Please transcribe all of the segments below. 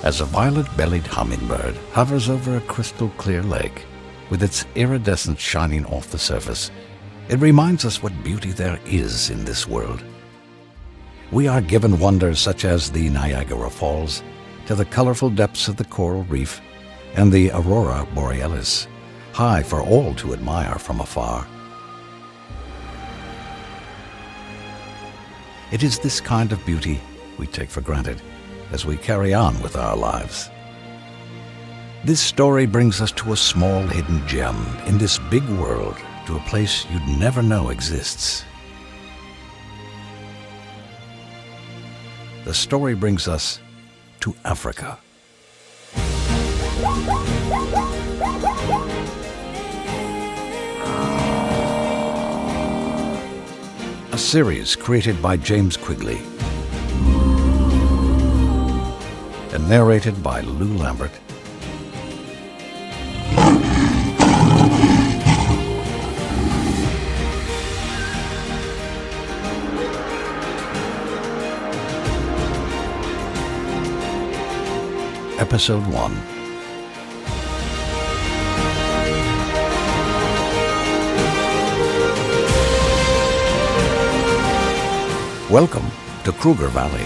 as a violet-bellied hummingbird hovers over a crystal-clear lake, with its iridescence shining off the surface, it reminds us what beauty there is in this world. We are given wonders such as the Niagara Falls, to the colorful depths of the coral reef, and the aurora borealis, high for all to admire from afar. It is this kind of beauty we take for granted as we carry on with our lives. This story brings us to a small hidden gem in this big world, to a place you'd never know exists. The story brings us to Africa. A series created by James Quigley and narrated by Lou Lambert. Episode 1. Welcome to Kruger Valley.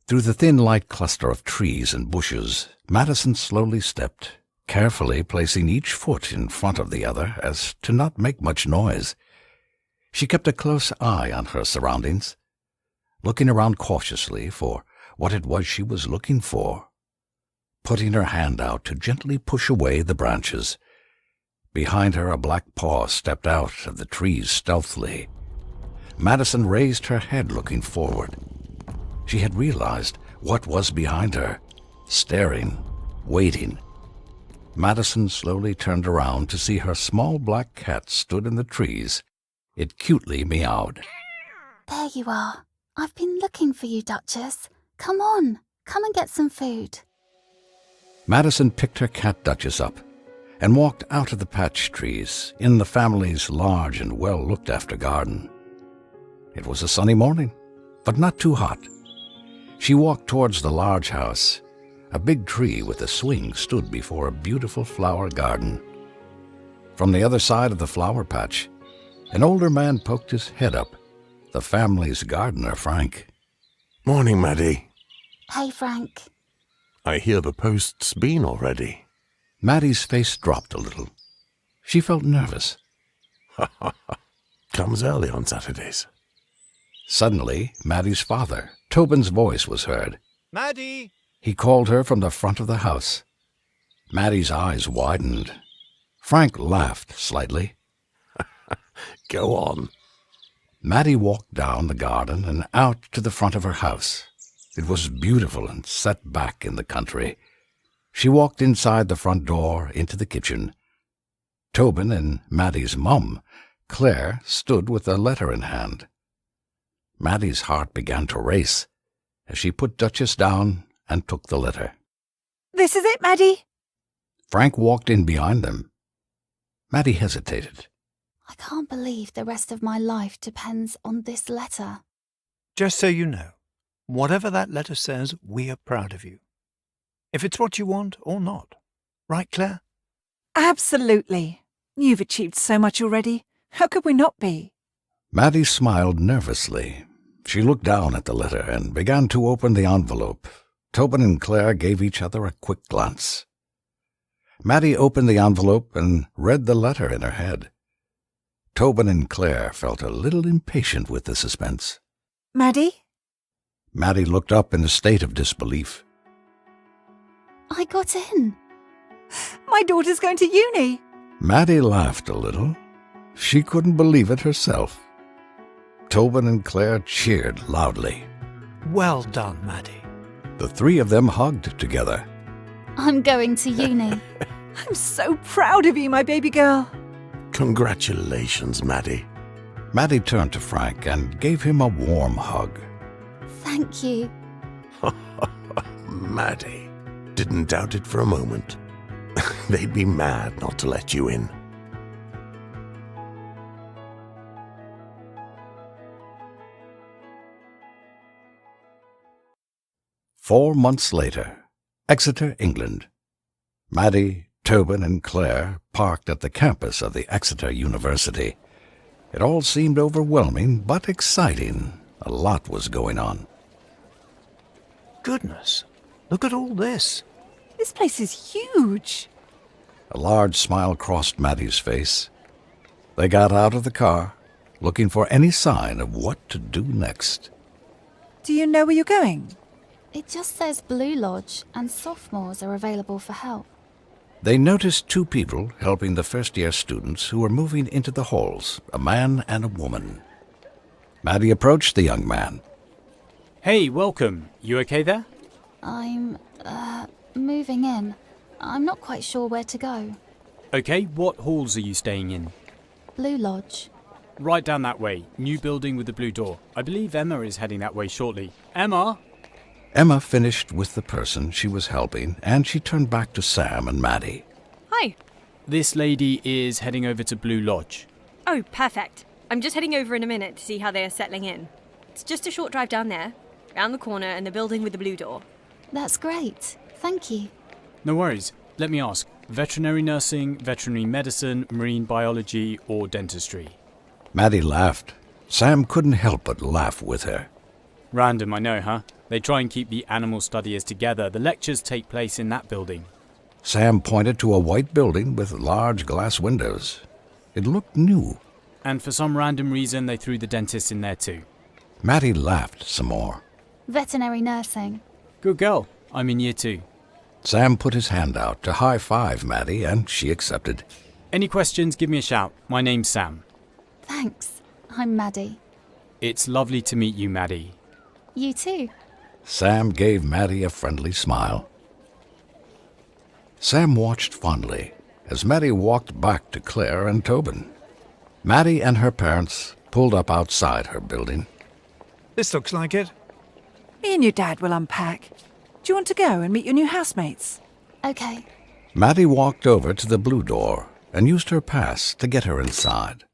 Through the thin light cluster of trees and bushes, Madison slowly stepped, carefully placing each foot in front of the other as to not make much noise. She kept a close eye on her surroundings, looking around cautiously for what it was she was looking for, putting her hand out to gently push away the branches. Behind her a black paw stepped out of the trees stealthily. Madison raised her head, looking forward. She had realized what was behind her, staring, waiting. Madison slowly turned around to see her small black cat stood in the trees. It cutely meowed. There you are. I've been looking for you, Duchess. Come on, come and get some food. Madison picked her cat Duchess up and walked out of the patch trees in the family's large and well-looked-after garden. It was a sunny morning, but not too hot. She walked towards the large house. A big tree with a swing stood before a beautiful flower garden. From the other side of the flower patch, an older man poked his head up, the family's gardener, Frank. Morning, Maddie. Hey, Frank. I hear the post's been already. Maddie's face dropped a little. She felt nervous. Comes early on Saturdays. Suddenly, Maddie's father, Tobin's voice was heard. Maddie! He called her from the front of the house. Maddie's eyes widened. Frank laughed slightly. Go on. Maddie walked down the garden and out to the front of her house. It was beautiful and set back in the country. She walked inside the front door into the kitchen. Tobin and Maddie's mum, Claire, stood with a letter in hand. Maddie's heart began to race as she put Duchess down and took the letter. This is it, Maddie? Frank walked in behind them. Maddie hesitated. I can't believe the rest of my life depends on this letter. Just so you know, whatever that letter says, we are proud of you. If it's what you want or not. Right, Claire? Absolutely. You've achieved so much already. How could we not be? Maddie smiled nervously. She looked down at the letter and began to open the envelope. Tobin and Claire gave each other a quick glance. Maddie opened the envelope and read the letter in her head. Tobin and Claire felt a little impatient with the suspense. Maddie? Maddie looked up in a state of disbelief. I got in. My daughter's going to uni. Maddie laughed a little. She couldn't believe it herself. Tobin and Claire cheered loudly. Well done, Maddie. The three of them hugged together. I'm going to uni. I'm so proud of you, my baby girl. Congratulations, Maddie. Maddie turned to Frank and gave him a warm hug. Thank you. Maddie. Didn't doubt it for a moment. They'd be mad not to let you in. "4 months later, Exeter, England. Maddie, Tobin, and Claire parked at the campus of the Exeter University. It all seemed overwhelming but exciting. A lot was going on. Goodness, look at all this. This place is huge. A large smile crossed Maddie's face. They got out of the car, looking for any sign of what to do next. Do you know where you're going? It just says Blue Lodge and sophomores are available for help. They noticed 2 people helping the first-year students who were moving into the halls, a man and a woman. Maddie approached the young man. Hey, welcome. You okay there? I'm, moving in. I'm not quite sure where to go. Okay, what halls are you staying in? Blue Lodge. Right down that way. New building with the blue door. I believe Emma is heading that way shortly. Emma? Emma finished with the person she was helping, and she turned back to Sam and Maddie. Hi. This lady is heading over to Blue Lodge. Oh, perfect. I'm just heading over in a minute to see how they are settling in. It's just a short drive down there, round the corner and the building with the blue door. That's great. Thank you. No worries. Let me ask. Veterinary nursing, veterinary medicine, marine biology, or dentistry? Maddie laughed. Sam couldn't help but laugh with her. Random, I know, huh? They try and keep the animal studiers together. The lectures take place in that building. Sam pointed to a white building with large glass windows. It looked new. And for some random reason, they threw the dentist in there too. Maddie laughed some more. Veterinary nursing. Good girl. I'm in year 2. Sam put his hand out to high-five Maddie, and she accepted. Any questions, give me a shout. My name's Sam. Thanks. I'm Maddie. It's lovely to meet you, Maddie. You too. Sam gave Maddie a friendly smile. Sam watched fondly as Maddie walked back to Claire and Tobin. Maddie and her parents pulled up outside her building. This looks like it. Me and your dad will unpack. Do you want to go and meet your new housemates? Okay. Maddie walked over to the blue door and used her pass to get her inside.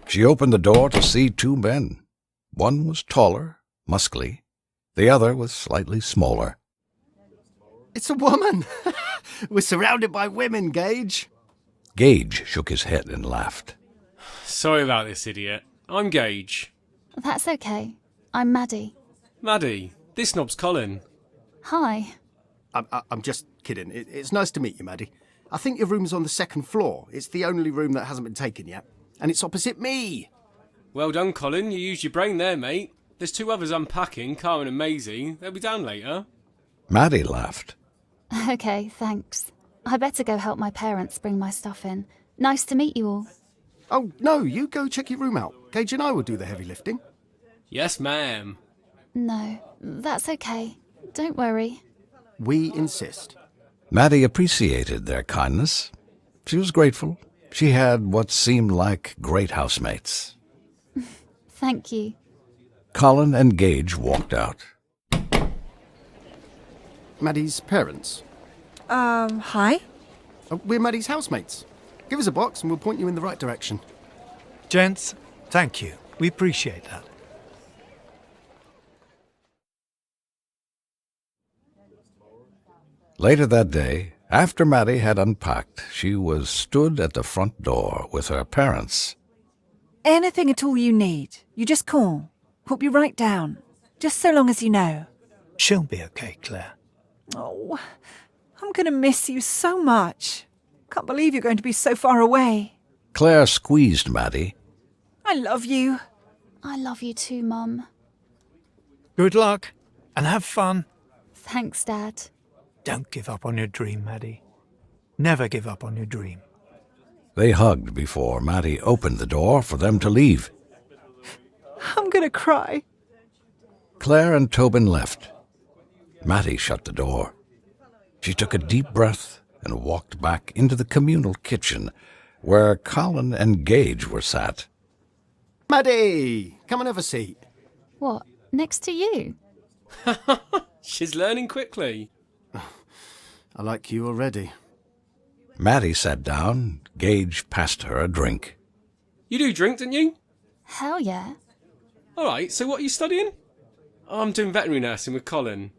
She opened the door to see 2 men. One was taller, muscly. The other was slightly smaller. It's a woman! We're surrounded by women, Gage. Gage shook his head and laughed. Sorry about this, idiot. I'm Gage. That's okay. I'm Maddie. Maddie, this knob's Colin. Hi. I'm just kidding. It's nice to meet you, Maddie. I think your room's on the 2nd floor. It's the only room that hasn't been taken yet. And it's opposite me. Well done, Colin. You used your brain there, mate. There's 2 others unpacking, Carmen and Maisie. They'll be down later. Maddie laughed. Okay, thanks. I better go help my parents bring my stuff in. Nice to meet you all. Oh, no, you go check your room out. Gage and I will do the heavy lifting. Yes, ma'am. No, that's okay. Don't worry. We insist. Maddie appreciated their kindness. She was grateful. She had what seemed like great housemates. Thank you. Colin and Gage walked out. Maddie's parents. Hi? We're Maddie's housemates. Give us a box and we'll point you in the right direction. Gents, thank you. We appreciate that. Later that day, after Maddie had unpacked, she was stood at the front door with her parents. Anything at all you need, you just call. We'll be right down. Just so long as you know. She'll be okay, Claire. Oh, I'm going to miss you so much. Can't believe you're going to be so far away. Claire squeezed Maddie. I love you. I love you too, Mum. Good luck, and have fun. Thanks, Dad. Don't give up on your dream, Maddie. Never give up on your dream. They hugged before Maddie opened the door for them to leave. I'm going to cry. Claire and Tobin left. Maddie shut the door. She took a deep breath and walked back into the communal kitchen where Colin and Gage were sat. Maddie, come and have a seat. What, next to you? She's learning quickly. I like you already. Maddie sat down. Gage passed her a drink. You do drink, don't you? Hell yeah. All right, so what are you studying? I'm doing veterinary nursing with Colin.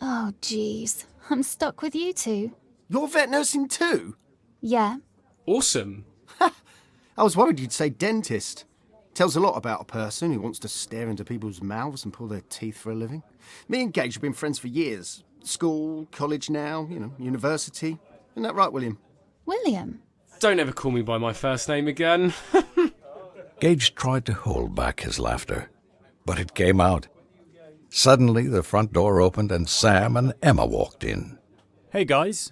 Oh, jeez. I'm stuck with you two. You're vet nursing too? Yeah. Awesome. I was worried you'd say dentist. Tells a lot about a person who wants to stare into people's mouths and pull their teeth for a living. Me and Gage have been friends for years. School, college now, university. Isn't that right, William? William? Don't ever call me by my first name again. Gage tried to hold back his laughter, but it came out. Suddenly, the front door opened and Sam and Emma walked in. Hey, guys.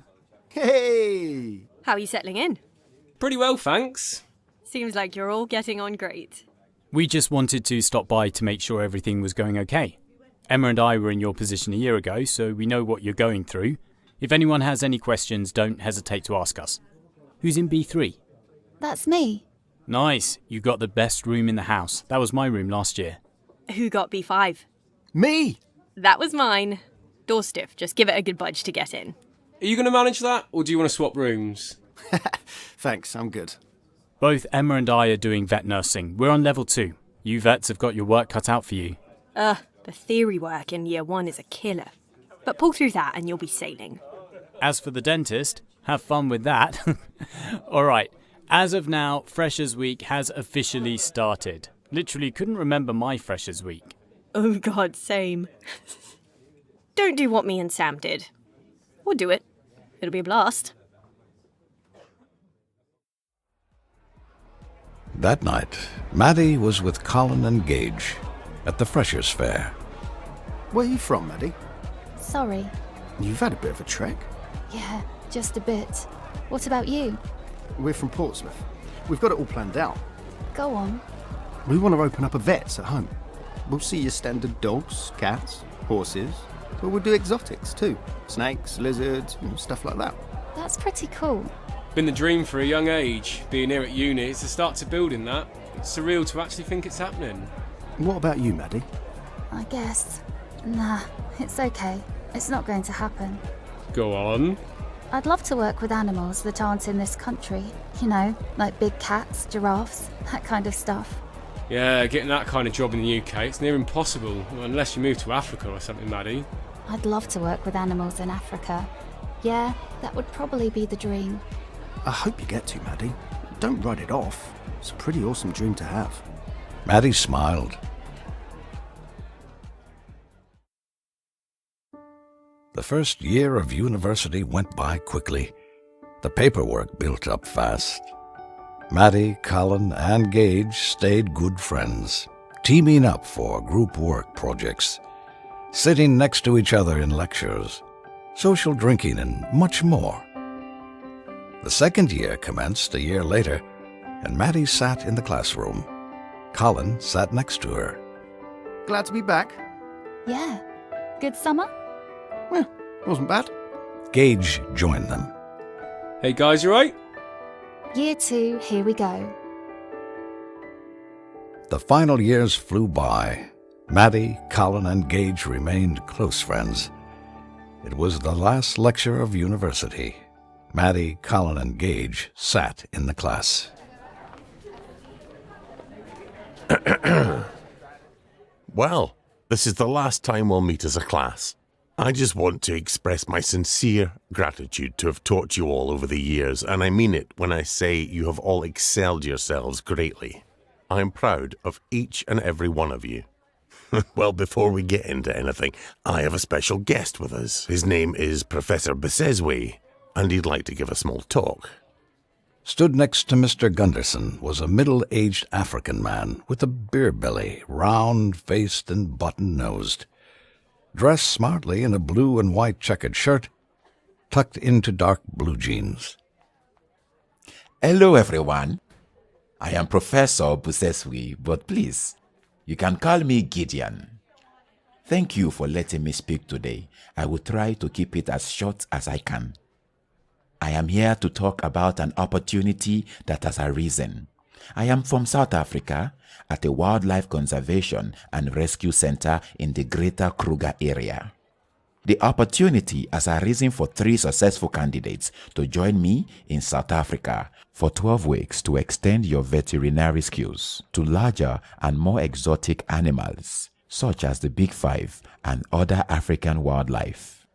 Hey! How are you settling in? Pretty well, thanks. Seems like you're all getting on great. We just wanted to stop by to make sure everything was going okay. Emma and I were in your position a year ago, so we know what you're going through. If anyone has any questions, don't hesitate to ask us. Who's in B3? That's me. Nice. You got the best room in the house. That was my room last year. Who got B5? Me! That was mine. Door stiff, just give it a good budge to get in. Are you going to manage that, or do you want to swap rooms? Thanks, I'm good. Both Emma and I are doing vet nursing. We're on level 2. You vets have got your work cut out for you. The theory work in year 1 is a killer. But pull through that and you'll be sailing. As for the dentist, have fun with that. All right. As of now, Freshers Week has officially started. Literally couldn't remember my Freshers Week. Oh god, same. Don't do what me and Sam did. Or do it. It'll be a blast. That night, Maddie was with Colin and Gage at the Freshers' Fair. Where are you from, Maddie? Sorry. You've had a bit of a trek. Yeah, just a bit. What about you? We're from Portsmouth. We've got it all planned out. Go on. We want to open up a vet's at home. We'll see your standard dogs, cats, horses, but we'll do exotics too. Snakes, lizards, stuff like that. That's pretty cool. Been the dream for a young age. Being here at uni, it's the start to building that. It's surreal to actually think it's happening. What about you, Maddie? I guess. Nah, it's okay. It's not going to happen. Go on. I'd love to work with animals that aren't in this country. Like big cats, giraffes, that kind of stuff. Yeah, getting that kind of job in the UK, it's near impossible, unless you move to Africa or something, Maddie. I'd love to work with animals in Africa. Yeah, that would probably be the dream. I hope you get to, Maddie. Don't write it off. It's a pretty awesome dream to have. Maddie smiled. The first year of university went by quickly. The paperwork built up fast. Maddie, Colin, and Gage stayed good friends, teaming up for group work projects, sitting next to each other in lectures, social drinking, and much more. The second year commenced a year later, and Maddie sat in the classroom. Colin sat next to her. Glad to be back. Yeah. Good summer? Well, wasn't bad. Gage joined them. Hey guys, you right? Year 2, here we go. The final years flew by. Maddie, Colin, and Gage remained close friends. It was the last lecture of university. Maddie, Colin, and Gage sat in the class. Well, this is the last time we'll meet as a class. I just want to express my sincere gratitude to have taught you all over the years, and I mean it when I say you have all excelled yourselves greatly. I am proud of each and every one of you. Well, before we get into anything, I have a special guest with us. His name is Professor Beseswe, and he'd like to give a small talk. Stood next to Mr. Gunderson was a middle-aged African man with a beer belly, round-faced and button-nosed. Dressed smartly in a blue and white checkered shirt, tucked into dark blue jeans. Hello, everyone. I am Professor Beseswe, but please, you can call me Gideon. Thank you for letting me speak today. I will try to keep it as short as I can. I am here to talk about an opportunity that has arisen. I am from South Africa at a wildlife conservation and rescue center in the greater Kruger area. The opportunity has arisen for 3 successful candidates to join me in South Africa for 12 weeks to extend your veterinary skills to larger and more exotic animals, such as the Big Five and other African wildlife.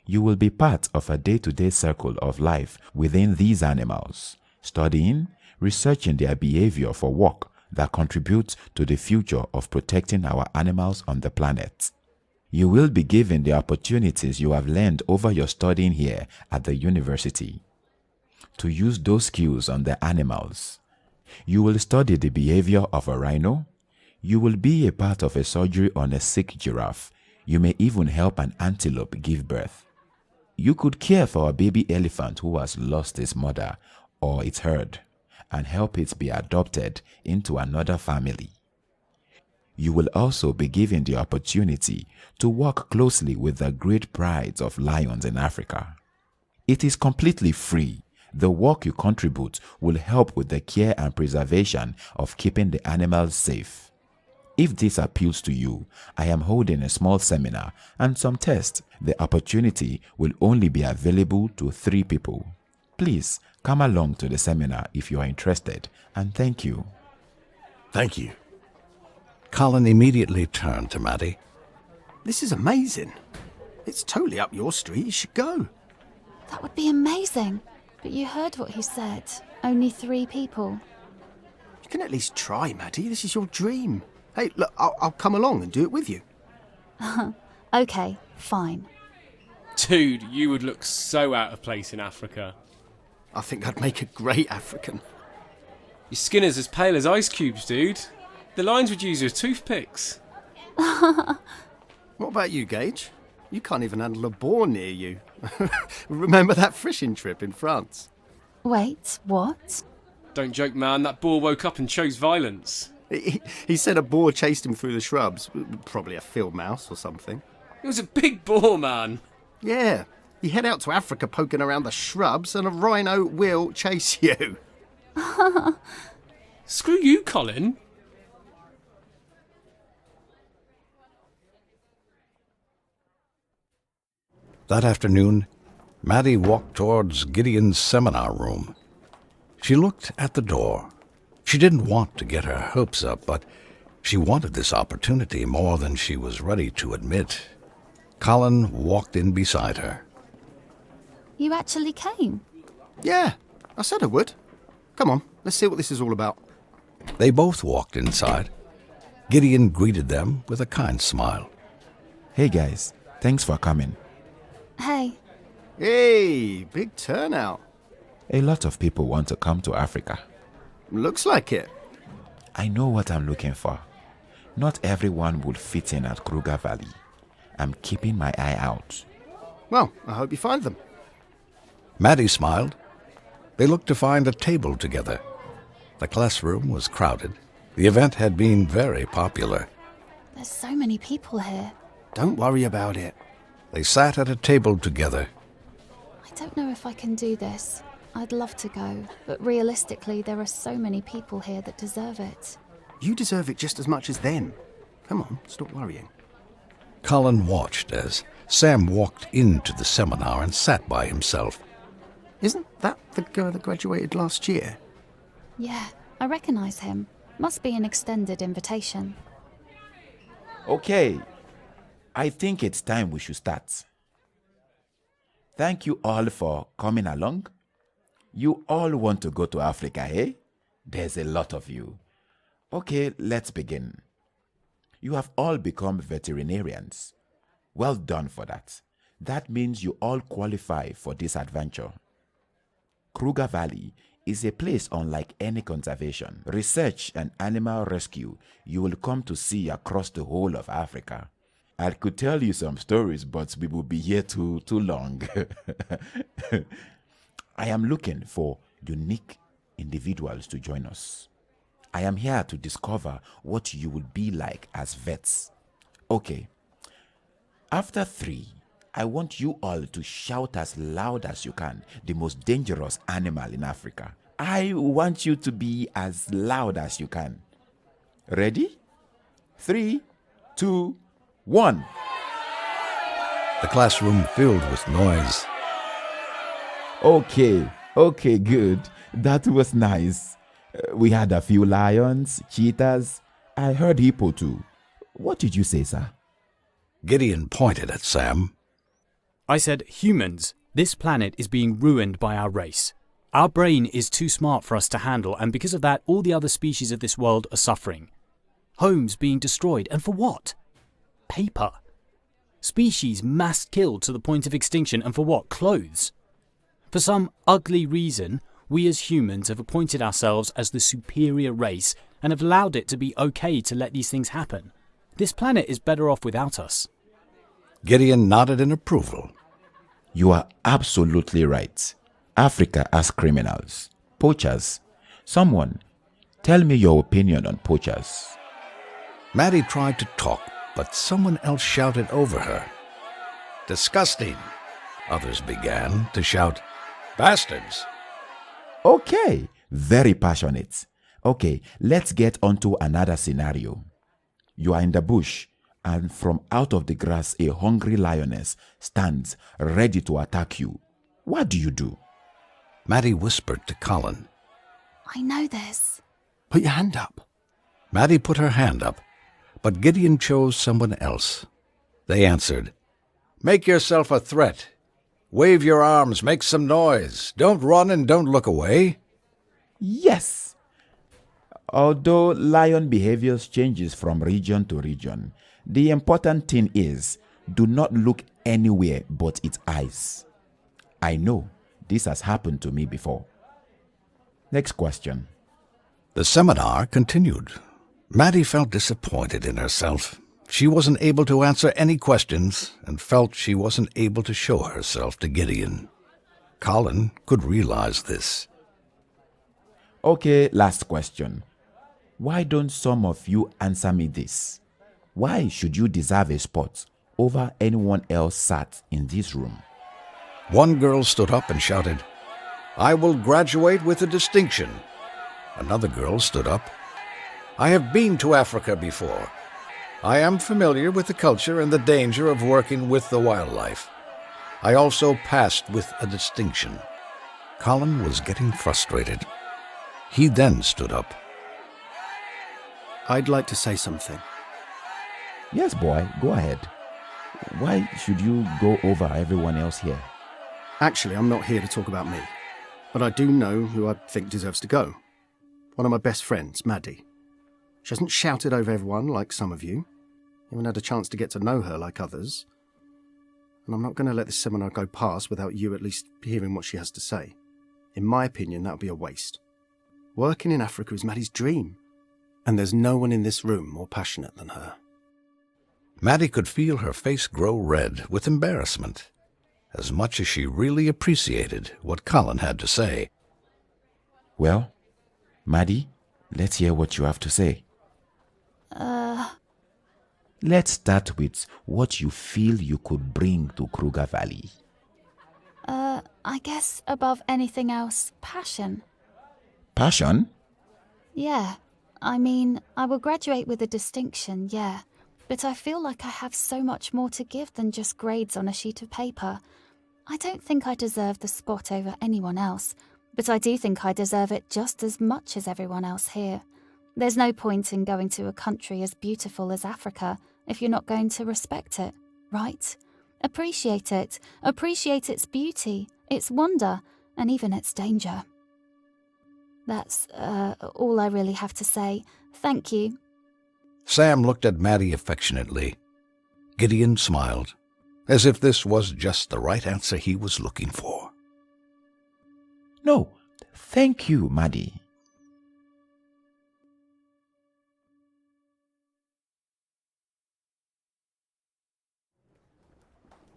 You will be part of a day-to-day circle of life within these animals, studying, researching their behavior for work that contributes to the future of protecting our animals on the planet. You will be given the opportunities you have learned over your studying here at the university to use those skills on the animals. You will study the behavior of a rhino. You will be a part of a surgery on a sick giraffe. You may even help an antelope give birth. You could care for a baby elephant who has lost its mother or its herd and help it be adopted into another family. You will also be given the opportunity to work closely with the great prides of lions in Africa. It is completely free. The work you contribute will help with the care and preservation of keeping the animals safe. If this appeals to you, I am holding a small seminar and some tests. The opportunity will only be available to 3 people. Please come along to the seminar if you are interested, and thank you. Thank you. Colin immediately turned to Maddie. This is amazing. It's totally up your street. You should go. That would be amazing. But you heard what he said. Only 3 people. You can at least try, Maddie. This is your dream. Hey, look, I'll come along and do it with you. Okay, fine. Dude, you would look so out of place in Africa. I think I'd make a great African. Your skin is as pale as ice cubes, dude. The lions would use you as toothpicks. What about you, Gage? You can't even handle a boar near you. Remember that fishing trip in France? Wait, what? Don't joke, man. That boar woke up and chose violence. He said a boar chased him through the shrubs. Probably a field mouse or something. It was a big boar, man. Yeah. You head out to Africa poking around the shrubs and a rhino will chase you. Screw you, Colin. That afternoon, Maddie walked towards Gideon's seminar room. She looked at the door. She didn't want to get her hopes up, but she wanted this opportunity more than she was ready to admit. Colin walked in beside her. You actually came? Yeah, I said I would. Come on, let's see what this is all about. They both walked inside. Gideon greeted them with a kind smile. Hey guys, thanks for coming. Hey. Hey, big turnout. A lot of people want to come to Africa. Looks like it. I know what I'm looking for. Not everyone would fit in at Kruger Valley. I'm keeping my eye out. Well, I hope you find them. Maddie smiled. They looked to find a table together. The classroom was crowded. The event had been very popular. There's so many people here. Don't worry about it. They sat at a table together. I don't know if I can do this. I'd love to go, but realistically, there are so many people here that deserve it. You deserve it just as much as them. Come on, stop worrying. Colin watched as Sam walked into the seminar and sat by himself. Isn't that the guy that graduated last year? Yeah, I recognise him. Must be an extended invitation. Okay, I think it's time we should start. Thank you all for coming along. You all want to go to Africa, eh? There's a lot of you. Okay, let's begin. You have all become veterinarians. Well done for that. That means you all qualify for this adventure. Kruger Valley is a place unlike any conservation, research, and animal rescue you will come to see across the whole of Africa. I could tell you some stories, but we will be here too long. I am looking for unique individuals to join us. I am here to discover what you will be like as vets. Okay. After 3, I want you all to shout as loud as you can, the most dangerous animal in Africa. I want you to be as loud as you can. Ready? 3, 2, 1. The classroom filled with noise. Okay, good. That was nice. We had a few lions, cheetahs. I heard hippo too. What did you say, sir? Gideon pointed at Sam. I said, humans, this planet is being ruined by our race. Our brain is too smart for us to handle, and because of that, all the other species of this world are suffering. Homes being destroyed, and for what? Paper. Species mass killed to the point of extinction, and for what? Clothes. For some ugly reason, we as humans have appointed ourselves as the superior race and have allowed it to be okay to let these things happen. This planet is better off without us. Gideon nodded in approval. You are absolutely right. Africa has criminals, poachers. Someone, tell me your opinion on poachers. Maddie tried to talk, but someone else shouted over her. Disgusting. Others began to shout, bastards. Okay, very passionate. Okay, let's get on to another scenario. You are in the bush, and from out of the grass a hungry lioness stands ready to attack you. What do you do? Maddie whispered to Colin. I know this. Put your hand up. Maddie put her hand up, but Gideon chose someone else. They answered, make yourself a threat. Wave your arms, make some noise. Don't run and don't look away. Yes. Although lion behaviors changes from region to region, the important thing is, do not look anywhere but its eyes. I know this has happened to me before. Next question. The seminar continued. Maddie felt disappointed in herself. She wasn't able to answer any questions and felt she wasn't able to show herself to Gideon. Colin could realize this. Okay, last question. Why don't some of you answer me this? Why should you deserve a spot over anyone else sat in this room? One girl stood up and shouted, I will graduate with a distinction. Another girl stood up. I have been to Africa before. I am familiar with the culture and the danger of working with the wildlife. I also passed with a distinction. Colin was getting frustrated. He then stood up. I'd like to say something. Yes, boy, go ahead. Why should you go over everyone else here? Actually, I'm not here to talk about me, but I do know who I think deserves to go. One of my best friends, Maddie. She hasn't shouted over everyone like some of you. You haven't had a chance to get to know her like others. And I'm not going to let this seminar go past without you at least hearing what she has to say. In my opinion, that would be a waste. Working in Africa is Maddie's dream. And there's no one in this room more passionate than her. Maddie could feel her face grow red with embarrassment, as much as she really appreciated what Colin had to say. Well, Maddie, let's hear what you have to say. Let's start with what you feel you could bring to Kruger Valley. I guess above anything else, passion. Passion? Yeah. I mean, I will graduate with a distinction, yeah. but I feel like I have so much more to give than just grades on a sheet of paper. I don't think I deserve the spot over anyone else, but I do think I deserve it just as much as everyone else here. There's no point in going to a country as beautiful as Africa if you're not going to respect it, right? Appreciate it. Appreciate its beauty, its wonder, and even its danger. That's all I really have to say. Thank you. Sam looked at Maddie affectionately. Gideon smiled, as if this was just the right answer he was looking for. No, thank you, Maddie.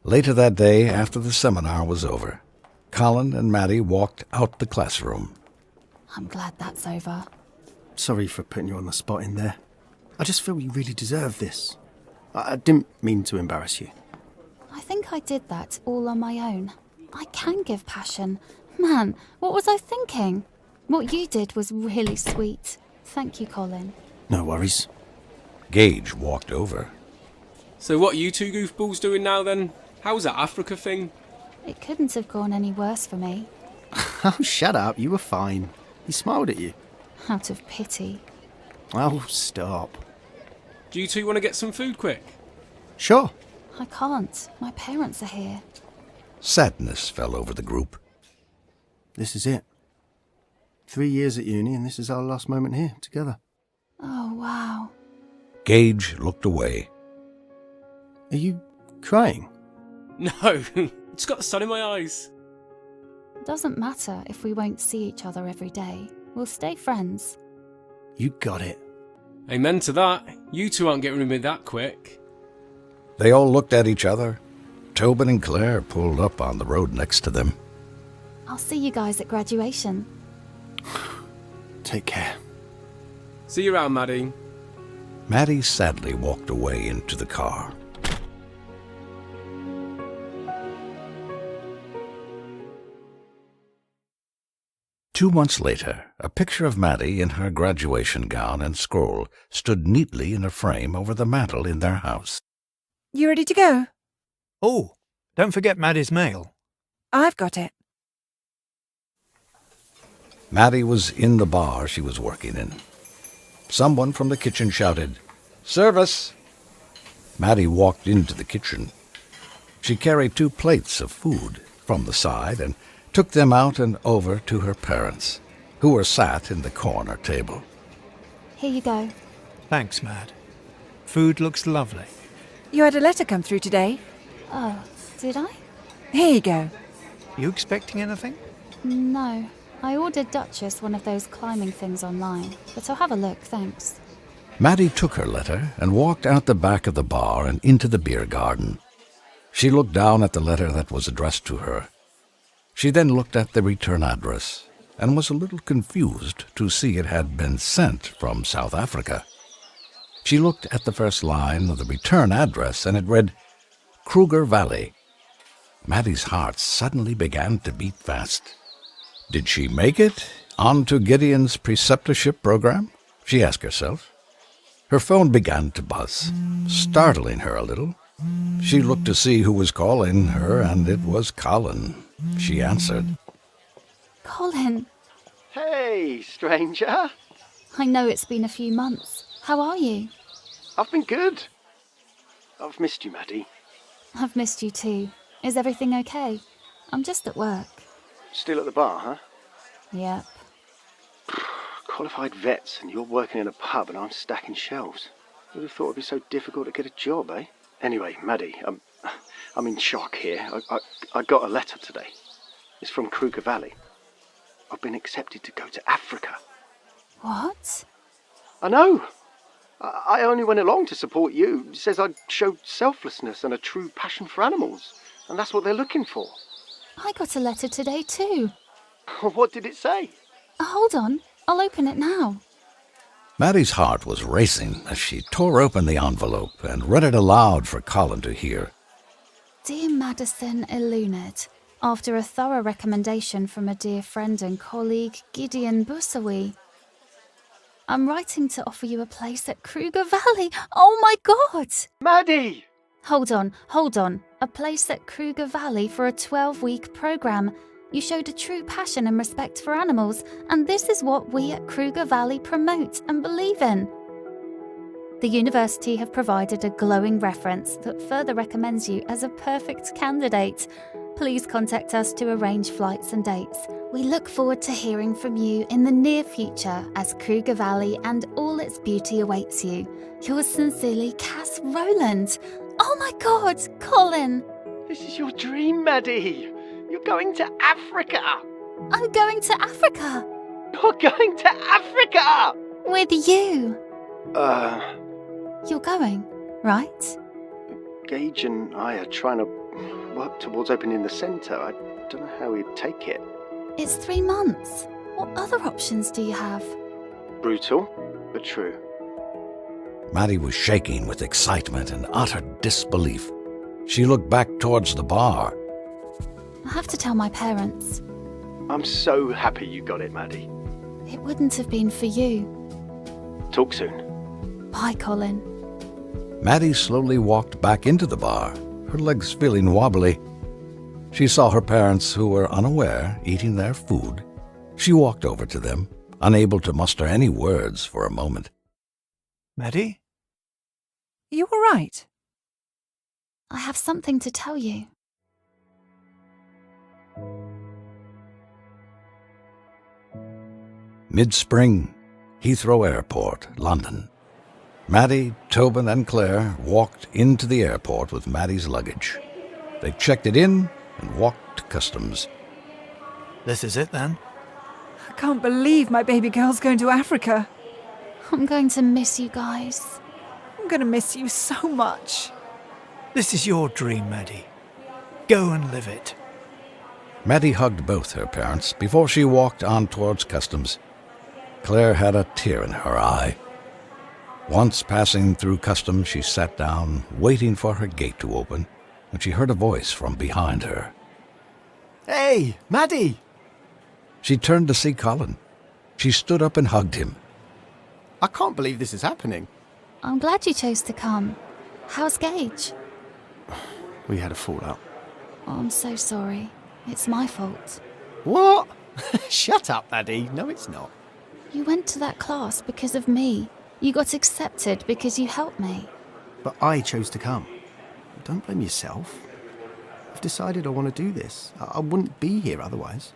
Later that day, after the seminar was over, Colin and Maddie walked out the classroom. I'm glad that's over. Sorry for putting you on the spot in there. I just feel you really deserve this. I didn't mean to embarrass you. I think I did that all on my own. I can give passion. Man, what was I thinking? What you did was really sweet. Thank you, Colin. No worries. Gage walked over. So what are you two goofballs doing now then? How's that Africa thing? It couldn't have gone any worse for me. Oh, shut up. You were fine. He smiled at you. Out of pity. Oh, stop. Do you two want to get some food quick? Sure. I can't. My parents are here. Sadness fell over the group. This is it. 3 years at uni, and this is our last moment here, together. Oh, wow. Gage looked away. Are you crying? No, just got the sun in my eyes. Doesn't matter if we won't see each other every day. We'll stay friends. You got it. Amen to that. You two aren't getting rid of me that quick. They all looked at each other. Tobin and Claire pulled up on the road next to them. I'll see you guys at graduation. Take care. See you around, Maddie. Maddie sadly walked away into the car. Two months later, a picture of Maddie in her graduation gown and scroll stood neatly in a frame over the mantel in their house. You ready to go? Oh, don't forget Maddie's mail. I've got it. Maddie was in the bar she was working in. Someone from the kitchen shouted, "Service!" Maddie walked into the kitchen. She carried 2 plates of food from the side and took them out and over to her parents, who were sat in the corner table. Here you go. Thanks, Mad. Food looks lovely. You had a letter come through today. Oh, did I? Here you go. You expecting anything? No. I ordered Duchess one of those climbing things online, but I'll have a look, thanks. Maddie took her letter and walked out the back of the bar and into the beer garden. She looked down at the letter that was addressed to her. She then looked at the return address and was a little confused to see it had been sent from South Africa. She looked at the first line of the return address and it read, Kruger Valley. Maddie's heart suddenly began to beat fast. Did she make it onto Gideon's preceptorship program? She asked herself. Her phone began to buzz, startling her a little. She looked to see who was calling her, and it was Colin. She answered. Colin! Hey, stranger. I know it's been a few months. How are you? I've been good. I've missed you, Maddie. I've missed you too. Is everything okay? I'm just at work. Still at the bar, huh? Yep. Qualified vets, and you're working in a pub and I'm stacking shelves. Who'd have thought it'd be so difficult to get a job, eh? Anyway, Maddie, I'm in shock here. I got a letter today. It's from Kruger Valley. I've been accepted to go to Africa. What? I know. I only went along to support you. It says I showed selflessness and a true passion for animals. And that's what they're looking for. I got a letter today too. What did it say? Hold on. I'll open it now. Maddie's heart was racing as she tore open the envelope and read it aloud for Colin to hear. Dear Madison Ilunid, after a thorough recommendation from a dear friend and colleague, Gideon Busawi. I'm writing to offer you a place at Kruger Valley. Oh my God! Maddie! Hold on. A place at Kruger Valley for a 12-week program. You showed a true passion and respect for animals, and this is what we at Kruger Valley promote and believe in. The university have provided a glowing reference that further recommends you as a perfect candidate. Please contact us to arrange flights and dates. We look forward to hearing from you in the near future as Kruger Valley and all its beauty awaits you. Yours sincerely, Cass Rowland. Oh my God, Colin! This is your dream, Maddie. You're going to Africa. I'm going to Africa. You're going to Africa! With you. You're going, right? Gage and I are trying to work towards opening the centre. I don't know how he'd take it. It's 3 months. What other options do you have? Brutal, but true. Maddie was shaking with excitement and utter disbelief. She looked back towards the bar. I have to tell my parents. I'm so happy you got it, Maddie. It wouldn't have been for you. Talk soon. Bye, Colin. Maddie slowly walked back into the bar, her legs feeling wobbly. She saw her parents, who were unaware, eating their food. She walked over to them, unable to muster any words for a moment. Maddie? You all right? I have something to tell you. Mid-spring, Heathrow Airport, London. Maddie, Tobin and Claire walked into the airport with Maddie's luggage. They checked it in and walked to customs. This is it then? I can't believe my baby girl's going to Africa. I'm going to miss you guys. I'm going to miss you so much. This is your dream, Maddie. Go and live it. Maddie hugged both her parents before she walked on towards customs. Claire had a tear in her eye. Once passing through customs, she sat down, waiting for her gate to open, when she heard a voice from behind her. Hey, Maddie! She turned to see Colin. She stood up and hugged him. I can't believe this is happening. I'm glad you chose to come. How's Gage? We had a fallout. Oh, I'm so sorry. It's my fault. What? Shut up, Maddie. No, it's not. You went to that class because of me. You got accepted because you helped me. But I chose to come. Don't blame yourself. I've decided I want to do this. I wouldn't be here otherwise.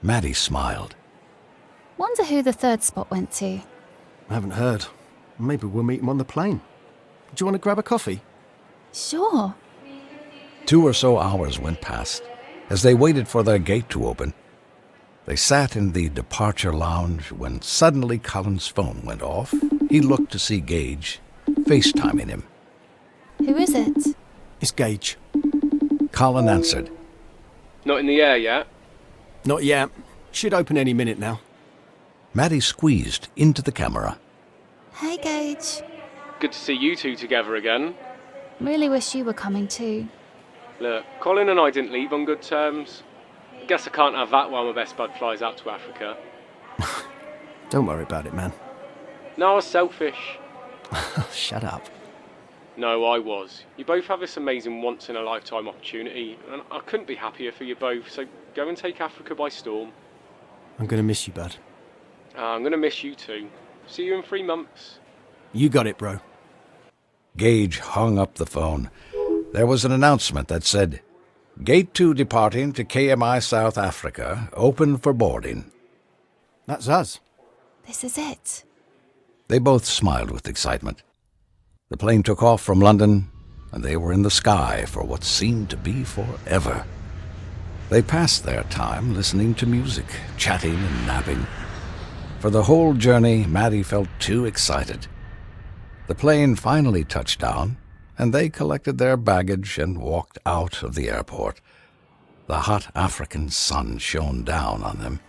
Maddie smiled. Wonder who the third spot went to. I haven't heard. Maybe we'll meet him on the plane. Do you want to grab a coffee? Sure. 2 or so hours went past as they waited for their gate to open. They sat in the departure lounge when suddenly Colin's phone went off. He looked to see Gage, FaceTiming him. Who is it? It's Gage. Colin answered. Not in the air yet? Not yet. Should open any minute now. Maddie squeezed into the camera. Hey, Gage. Good to see you two together again. Really wish you were coming too. Look, Colin and I didn't leave on good terms. Guess I can't have that while my best bud flies out to Africa. Don't worry about it, man. No, I was selfish. Shut up. No, I was. You both have this amazing once-in-a-lifetime opportunity, and I couldn't be happier for you both, so go and take Africa by storm. I'm going to miss you, bud. I'm going to miss you too. See you in 3 months. You got it, bro. Gage hung up the phone. There was an announcement that said, Gate 2 departing to KMI South Africa, open for boarding. That's us. This is it. They both smiled with excitement. The plane took off from London, and they were in the sky for what seemed to be forever. They passed their time listening to music, chatting and napping. For the whole journey, Maddie felt too excited. The plane finally touched down, and they collected their baggage and walked out of the airport. The hot African sun shone down on them.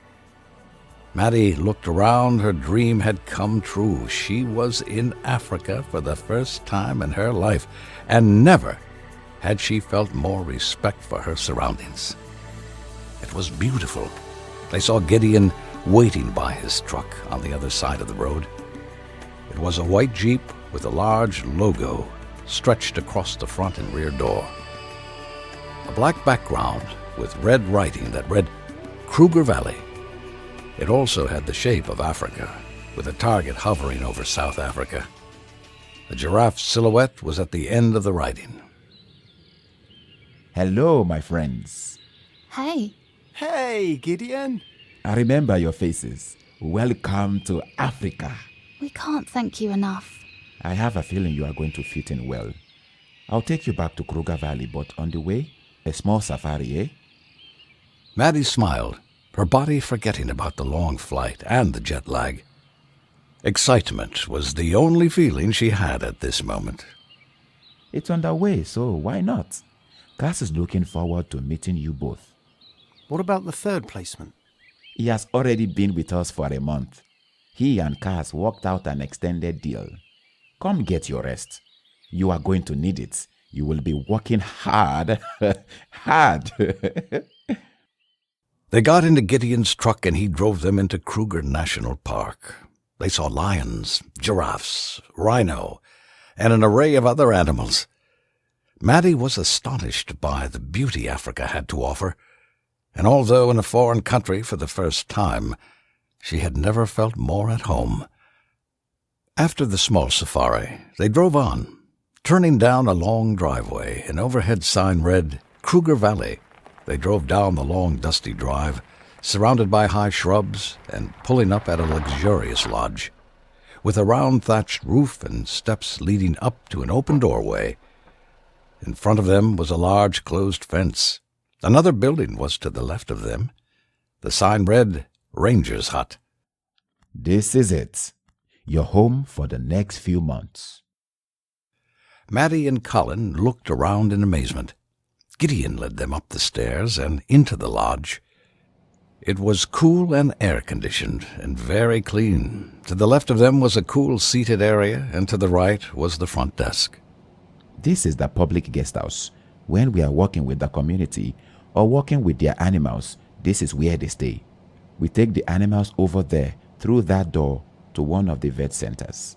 Maddie looked around. Her dream had come true. She was in Africa for the first time in her life, and never had she felt more respect for her surroundings. It was beautiful. They saw Gideon waiting by his truck on the other side of the road. It was a white Jeep with a large logo stretched across the front and rear door. A black background with red writing that read Kruger Valley. It also had the shape of Africa, with a target hovering over South Africa. A giraffe silhouette was at the end of the writing. Hello, my friends. Hey. Hey, Gideon. I remember your faces. Welcome to Africa. We can't thank you enough. I have a feeling you are going to fit in well. I'll take you back to Kruger Valley, but on the way, a small safari, eh? Maddie smiled, her body forgetting about the long flight and the jet lag. Excitement was the only feeling she had at this moment. It's on the way, so why not? Cass is looking forward to meeting you both. What about the third placement? He has already been with us for a month. He and Cass worked out an extended deal. Come get your rest. You are going to need it. You will be working hard. hard. They got into Gideon's truck and he drove them into Kruger National Park. They saw lions, giraffes, rhino, and an array of other animals. Maddie was astonished by the beauty Africa had to offer, and although in a foreign country for the first time, she had never felt more at home. After the small safari, they drove on, turning down a long driveway. An overhead sign read, Kruger Valley. They drove down the long, dusty drive, surrounded by high shrubs, and pulling up at a luxurious lodge, with a round thatched roof and steps leading up to an open doorway. In front of them was a large closed fence. Another building was to the left of them. The sign read, Ranger's Hut. This is it. Your home for the next few months. Maddie and Colin looked around in amazement. Gideon led them up the stairs and into the lodge. It was cool and air-conditioned and very clean. To the left of them was a cool seated area, and to the right was the front desk. This is the public guest house. When we are working with the community or working with their animals, this is where they stay. We take the animals over there through that door to one of the vet centers.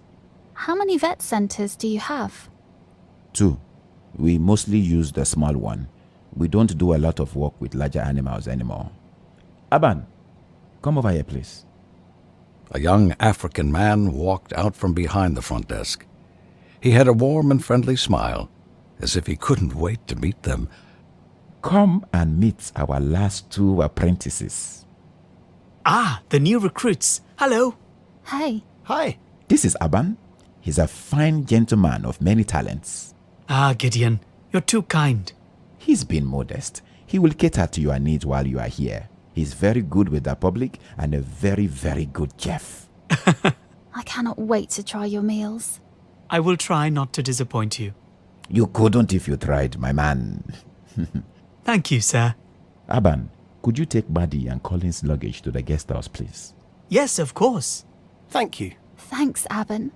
How many vet centers do you have? 2. We mostly use the small one. We don't do a lot of work with larger animals anymore. Aban, come over here, please. A young African man walked out from behind the front desk. He had a warm and friendly smile, as if he couldn't wait to meet them. Come and meet our last 2 apprentices. Ah, the new recruits. Hello. Hey. Hi. This is Aban. He's a fine gentleman of many talents. Ah, Gideon, you're too kind. He's been modest. He will cater to your needs while you are here. He's very good with the public and a very, very good chef. I cannot wait to try your meals. I will try not to disappoint you. You couldn't if you tried, my man. Thank you, sir. Aban, could you take Maddie and Colin's luggage to the guest house, please? Yes, of course. Thank you. Thanks, Aban.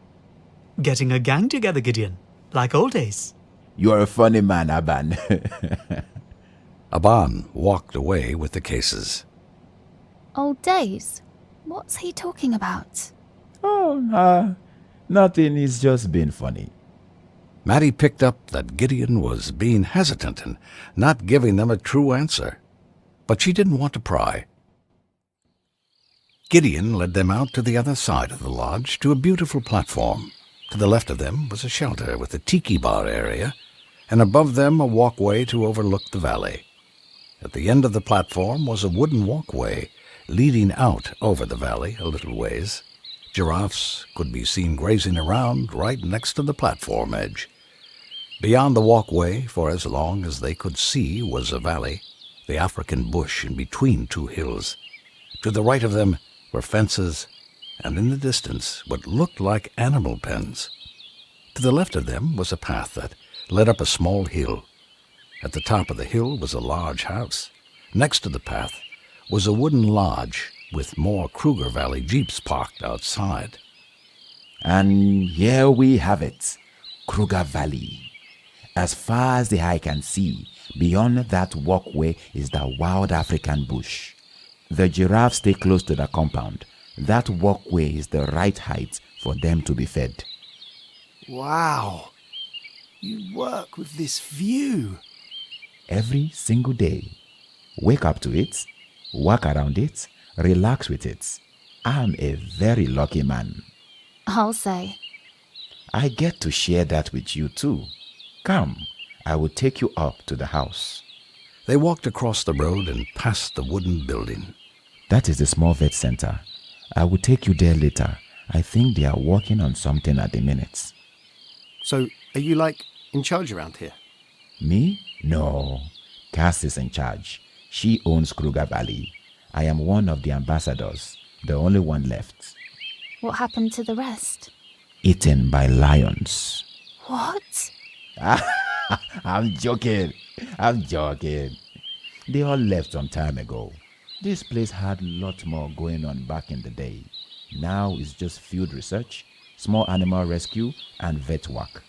Getting a gang together, Gideon. Like old days. You're a funny man, Aban. Aban walked away with the cases. Old days? What's he talking about? Oh, nothing. He's just being funny. Maddie picked up that Gideon was being hesitant and not giving them a true answer, but she didn't want to pry. Gideon led them out to the other side of the lodge to a beautiful platform. To the left of them was a shelter with a tiki bar area, and above them a walkway to overlook the valley. At the end of the platform was a wooden walkway leading out over the valley a little ways. Giraffes could be seen grazing around right next to the platform edge. Beyond the walkway, for as long as they could see, was a valley, the African bush in between 2 hills. To the right of them were fences, and in the distance what looked like animal pens. To the left of them was a path that led up a small hill. At the top of the hill was a large house. Next to the path was a wooden lodge with more Kruger Valley jeeps parked outside. And here we have it, Kruger Valley. As far as the eye can see, beyond that walkway is the wild African bush. The giraffes stay close to the compound. That walkway is the right height for them to be fed. Wow. You work with this view. Every single day. Wake up to it, walk around it, relax with it. I'm a very lucky man. I'll say. I get to share that with you too. Come, I will take you up to the house. They walked across the road and past the wooden building. That is the small vet center. I will take you there later. I think they are working on something at the minute. So, are you, in charge around here? Me? No. Cass is in charge. She owns Kruger Valley. I am one of the ambassadors, the only one left. What happened to the rest? Eaten by lions. What? I'm joking. They all left some time ago. This place had a lot more going on back in the day. Now it's just field research, small animal rescue, and vet work.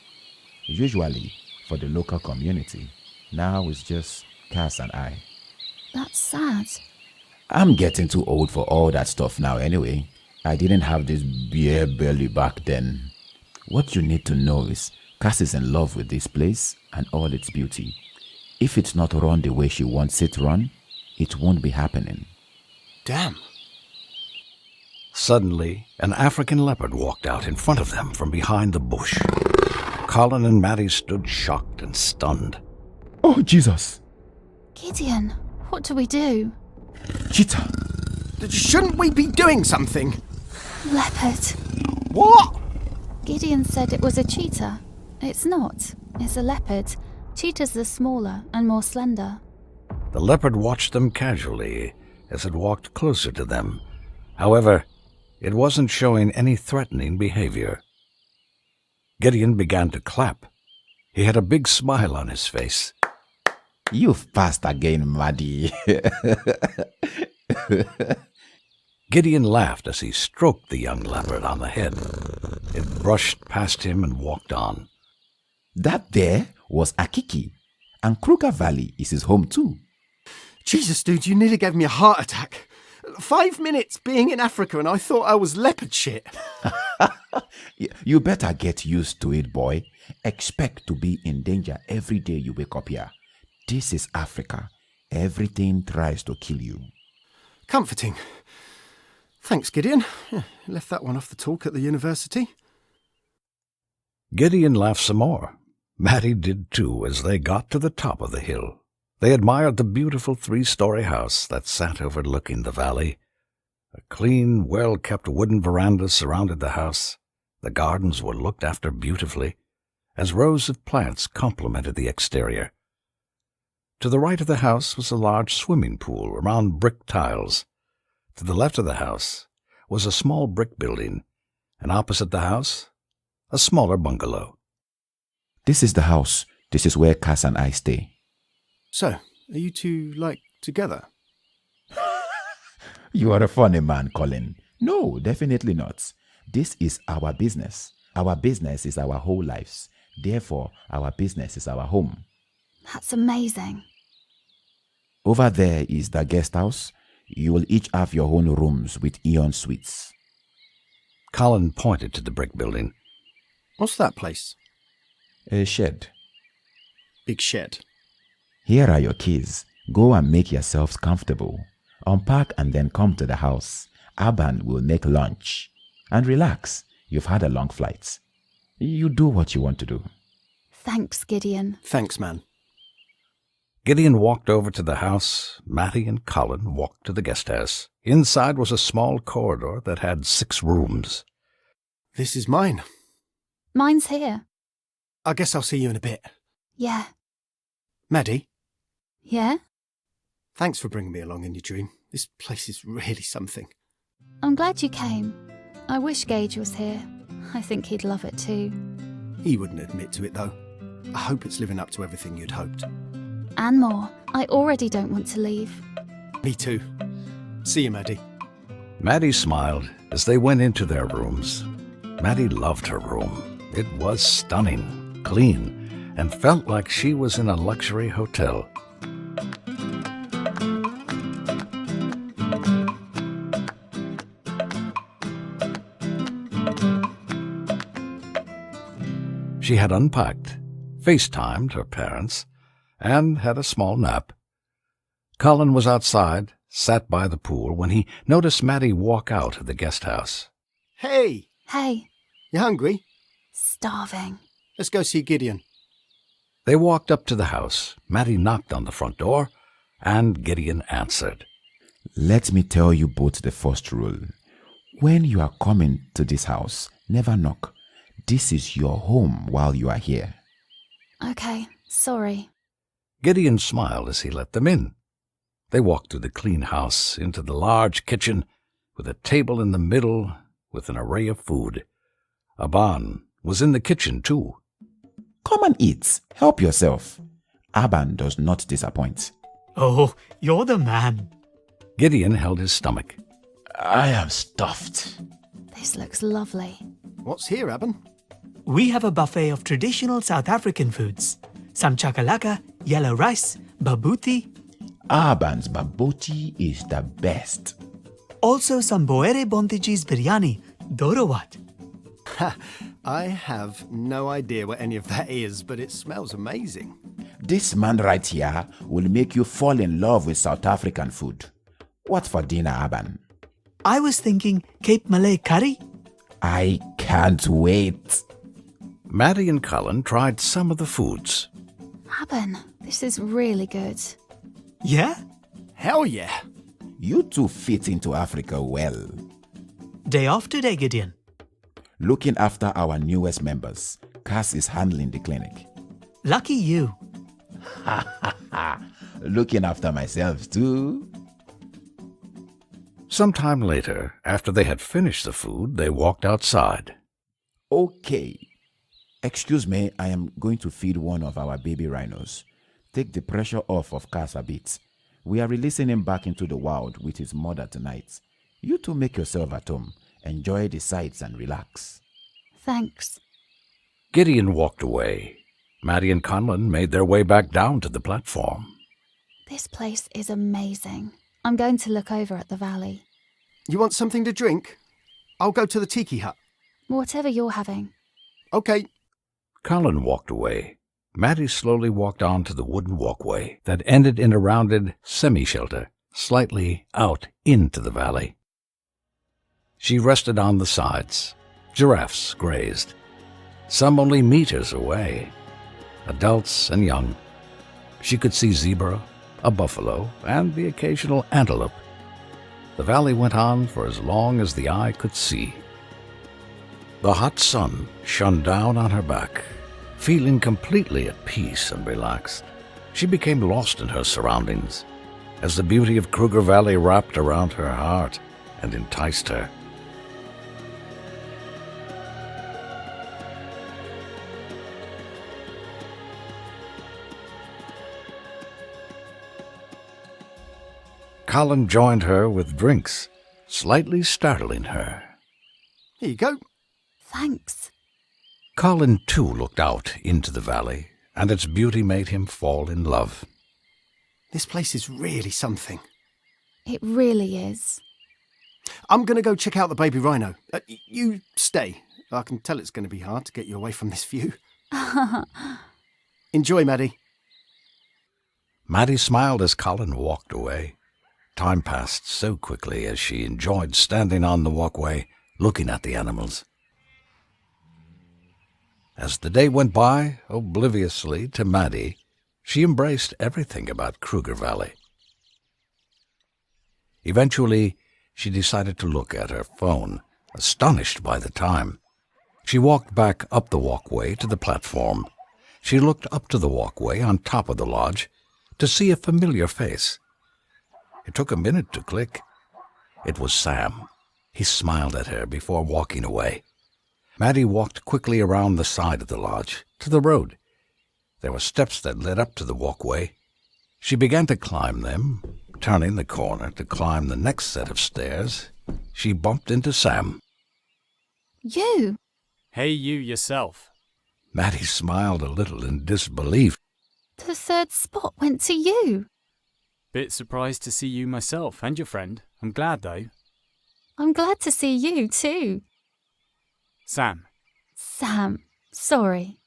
Usually for the local community. Now it's just Cass and I. That's sad. I'm getting too old for all that stuff now anyway. I didn't have this beer belly back then. What you need to know is Cass is in love with this place and all its beauty. If it's not run the way she wants it run, it won't be happening. Damn. Suddenly, an African leopard walked out in front of them from behind the bush. Colin and Maddie stood shocked and stunned. Oh, Jesus! Gideon, what do we do? Cheetah! Shouldn't we be doing something? Leopard. What? Gideon said it was a cheetah. It's not. It's a leopard. Cheetahs are smaller and more slender. The leopard watched them casually as it walked closer to them. However, it wasn't showing any threatening behavior. Gideon began to clap. He had a big smile on his face. You've passed again, Maddie. Gideon laughed as he stroked the young leopard on the head. It brushed past him and walked on. That there was Akiki, and Kruger Valley is his home too. Jesus, dude, you nearly gave me a heart attack. 5 minutes being in Africa and I thought I was leopard shit. You better get used to it, boy. Expect to be in danger every day you wake up here. This is Africa. Everything tries to kill you. Comforting. Thanks, Gideon. Left that one off the talk at the university. Gideon laughed some more. Maddie did too as they got to the top of the hill. They admired the beautiful 3-story house that sat overlooking the valley. A clean, well-kept wooden veranda surrounded the house. The gardens were looked after beautifully, as rows of plants complemented the exterior. To the right of the house was a large swimming pool around brick tiles. To the left of the house was a small brick building, and opposite the house, a smaller bungalow. This is the house. This is where Cass and I stay. So, are you two, together? You are a funny man, Colin. No, definitely not. This is our business. Our business is our whole lives. Therefore, our business is our home. That's amazing. Over there is the guest house. You will each have your own rooms with Eon suites. Colin pointed to the brick building. What's that place? A shed. Big shed. Here are your keys. Go and make yourselves comfortable. Unpack and then come to the house. Aban will make lunch. And relax. You've had a long flight. You do what you want to do. Thanks, Gideon. Thanks, man. Gideon walked over to the house. Maddie and Colin walked to the guest house. Inside was a small corridor that had 6 rooms. This is mine. Mine's here. I guess I'll see you in a bit. Yeah. Maddie? Yeah? Thanks for bringing me along in your dream. This place is really something. I'm glad you came. I wish Gage was here. I think he'd love it too. He wouldn't admit to it, though. I hope it's living up to everything you'd hoped. And more. I already don't want to leave. Me too. See you, Maddie. Maddie smiled as they went into their rooms. Maddie loved her room. It was stunning, clean, and felt like she was in a luxury hotel. She had unpacked, FaceTimed her parents, and had a small nap. Colin was outside, sat by the pool, when he noticed Maddie walk out of the guest house. Hey! Hey, You hungry? starving. Let's go see Gideon. They walked up to the house. Maddie knocked on the front door, and Gideon answered. Let me tell you both the first rule. When you are coming to this house, never knock. This is your home while you are here. Okay, sorry. Gideon smiled as he let them in. They walked through the clean house into the large kitchen, with a table in the middle with an array of food. Aban was in the kitchen, too. Come and eat. Help yourself. Aban does not disappoint. Oh, you're the man. Gideon held his stomach. I am stuffed. This looks lovely. What's here, Aban? We have a buffet of traditional South African foods. Some chakalaka, yellow rice, babuti. Aban's baboti is the best. Also some Boere Bonteji's biryani, Dorowat. Ha! I have no idea what any of that is, but it smells amazing. This man right here will make you fall in love with South African food. What for dinner, Aban? I was thinking Cape Malay curry. I can't wait. Maddie and Colin tried some of the foods. Aban, this is really good. Yeah? Hell yeah! You two fit into Africa well. Day off today, Gideon. Looking after our newest members, Cass is handling the clinic. Lucky you. Looking after myself too. Sometime later, after they had finished the food, they walked outside. Okay. Excuse me, I am going to feed one of our baby rhinos. Take the pressure off of Cass a bit. We are releasing him back into the wild with his mother tonight. You two make yourself at home. Enjoy the sights and relax. Thanks. Gideon walked away. Maddie and Colin made their way back down to the platform. This place is amazing. I'm going to look over at the valley. You want something to drink? I'll go to the tiki hut. Whatever you're having. Okay. Colin walked away. Maddie slowly walked on to the wooden walkway that ended in a rounded semi-shelter, slightly out into the valley. She rested on the sides. Giraffes grazed, some only meters away, adults and young. She could see zebra, a buffalo, and the occasional antelope. The valley went on for as long as the eye could see. The hot sun shone down on her back. Feeling completely at peace and relaxed, she became lost in her surroundings as the beauty of Kruger Valley wrapped around her heart and enticed her. Colin joined her with drinks, slightly startling her. Here you go. Thanks. Colin, too, looked out into the valley, and its beauty made him fall in love. This place is really something. It really is. I'm going to go check out the baby rhino. You stay. I can tell it's going to be hard to get you away from this view. Enjoy, Maddie. Maddie smiled as Colin walked away. Time passed so quickly as she enjoyed standing on the walkway, looking at the animals. As the day went by, obliviously to Maddie, she embraced everything about Kruger Valley. Eventually, she decided to look at her phone, astonished by the time. She walked back up the walkway to the platform. She looked up to the walkway on top of the lodge to see a familiar face. It took a minute to click. It was Sam. He smiled at her before walking away. Maddie walked quickly around the side of the lodge, to the road. There were steps that led up to the walkway. She began to climb them. Turning the corner to climb the next set of stairs, she bumped into Sam. You? Hey, you yourself. Maddie smiled a little in disbelief. The third spot went to you. Bit surprised to see you myself and your friend. I'm glad, though. I'm glad to see you, too. Sam. Sam, sorry.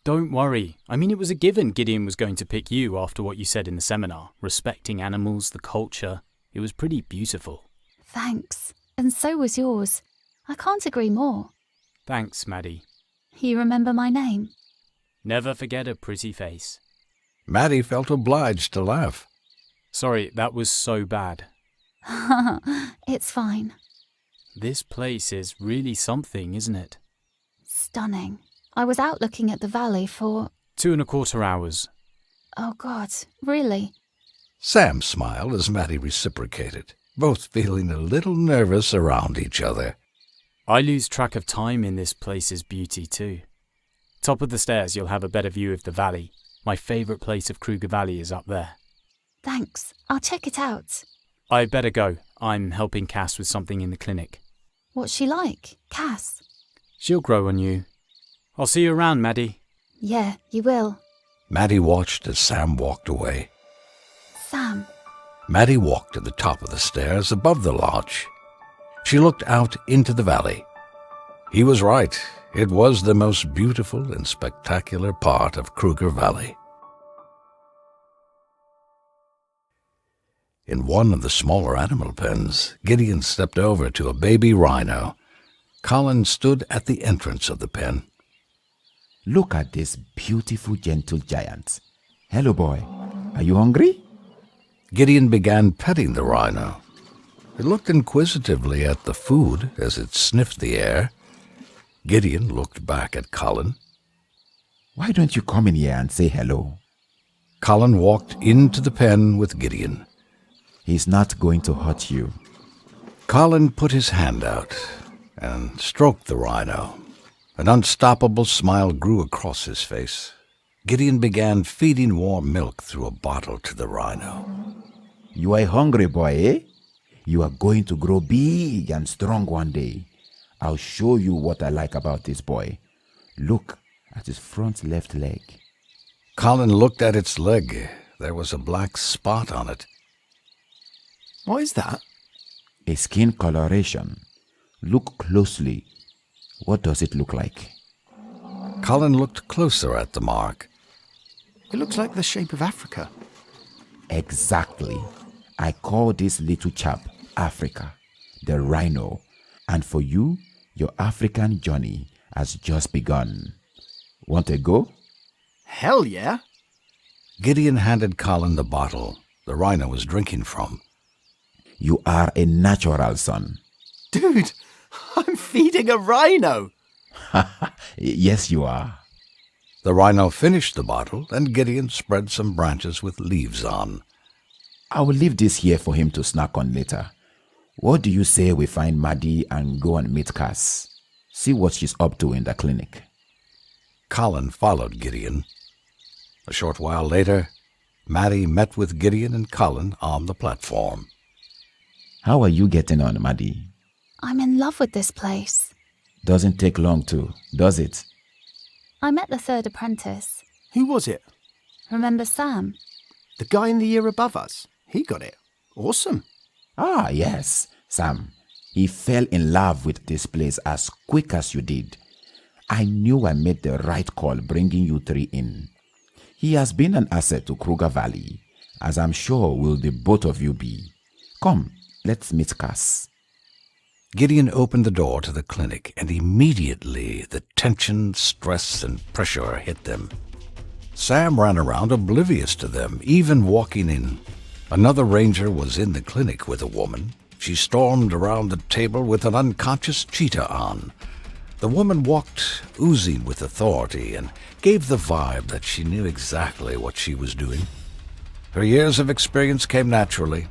Don't worry. I mean, it was a given Gideon was going to pick you after what you said in the seminar. Respecting animals, the culture. It was pretty beautiful. Thanks. And so was yours. I can't agree more. Thanks, Maddie. You remember my name? Never forget a pretty face. Maddie felt obliged to laugh. Sorry, that was so bad. It's fine. This place is really something, isn't it? Stunning. I was out looking at the valley for... 2.25 hours. Oh God, really? Sam smiled as Maddie reciprocated, both feeling a little nervous around each other. I lose track of time in this place's beauty too. Top of the stairs, you'll have a better view of the valley. My favourite place of Kruger Valley is up there. Thanks. I'll check it out. I'd better go. I'm helping Cass with something in the clinic. What's she like, Cass? She'll grow on you. I'll see you around, Maddie. Yeah, you will. Maddie watched as Sam walked away. Sam. Maddie walked to the top of the stairs above the lodge. She looked out into the valley. He was right. It was the most beautiful and spectacular part of Kruger Valley. In one of the smaller animal pens, Gideon stepped over to a baby rhino. Colin stood at the entrance of the pen. Look at this beautiful, gentle giant. Hello, boy. Are you hungry? Gideon began petting the rhino. It looked inquisitively at the food as it sniffed the air. Gideon looked back at Colin. Why don't you come in here and say hello? Colin walked into the pen with Gideon. He's not going to hurt you. Colin put his hand out and stroked the rhino. An unstoppable smile grew across his face. Gideon began feeding warm milk through a bottle to the rhino. You are a hungry boy, eh? You are going to grow big and strong one day. I'll show you what I like about this boy. Look at his front left leg. Colin looked at its leg. There was a black spot on it. What is that? A skin coloration. Look closely. What does it look like? Colin looked closer at the mark. It looks like the shape of Africa. Exactly. I call this little chap Africa, the rhino. And for you, your African journey has just begun. Want to go? Hell yeah! Gideon handed Colin the bottle the rhino was drinking from. You are a natural son. Dude, I'm feeding a rhino! Yes, you are. The rhino finished the bottle, and Gideon spread some branches with leaves on. I will leave this here for him to snack on later. What do you say we find Maddie and go and meet Cass? See what she's up to in the clinic. Colin followed Gideon. A short while later, Maddie met with Gideon and Colin on the platform. How are you getting on, Maddie? I'm in love with this place. Doesn't take long to, does it? I met the third apprentice. Who was it? Remember Sam? The guy in the year above us. He got it. Awesome. Ah, yes, Sam. He fell in love with this place as quick as you did. I knew I made the right call bringing you three in. He has been an asset to Kruger Valley, as I'm sure will the both of you be. Come, let's meet Cass. Gideon opened the door to the clinic, and immediately the tension, stress, and pressure hit them. Sam ran around oblivious to them, even walking in. Another ranger was in the clinic with a woman. She stormed around the table with an unconscious cheetah on. The woman walked oozing with authority and gave the vibe that she knew exactly what she was doing. Her years of experience came naturally.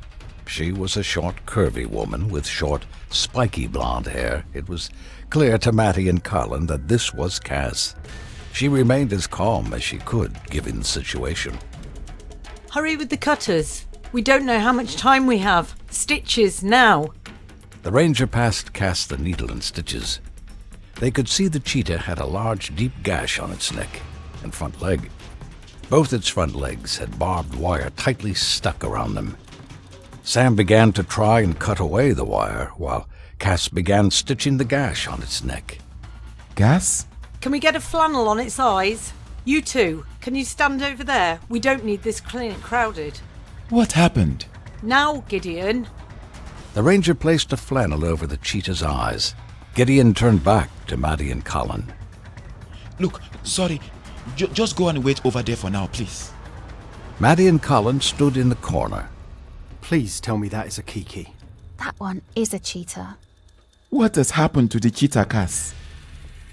She was a short, curvy woman with short, spiky blonde hair. It was clear to Maddie and Colin that this was Cass. She remained as calm as she could, given the situation. Hurry with the cutters. We don't know how much time we have. Stitches, now. The ranger passed Cass the needle and stitches. They could see the cheetah had a large, deep gash on its neck and front leg. Both its front legs had barbed wire tightly stuck around them. Sam began to try and cut away the wire, while Cass began stitching the gash on its neck. Cass? Can we get a flannel on its eyes? You two, can you stand over there? We don't need this clinic crowded. What happened? Now, Gideon. The ranger placed a flannel over the cheetah's eyes. Gideon turned back to Maddie and Colin. Look, sorry. Just go and wait over there for now, please. Maddie and Colin stood in the corner. Please tell me that is a kiki. That one is a cheetah. What has happened to the cheetah, Cass?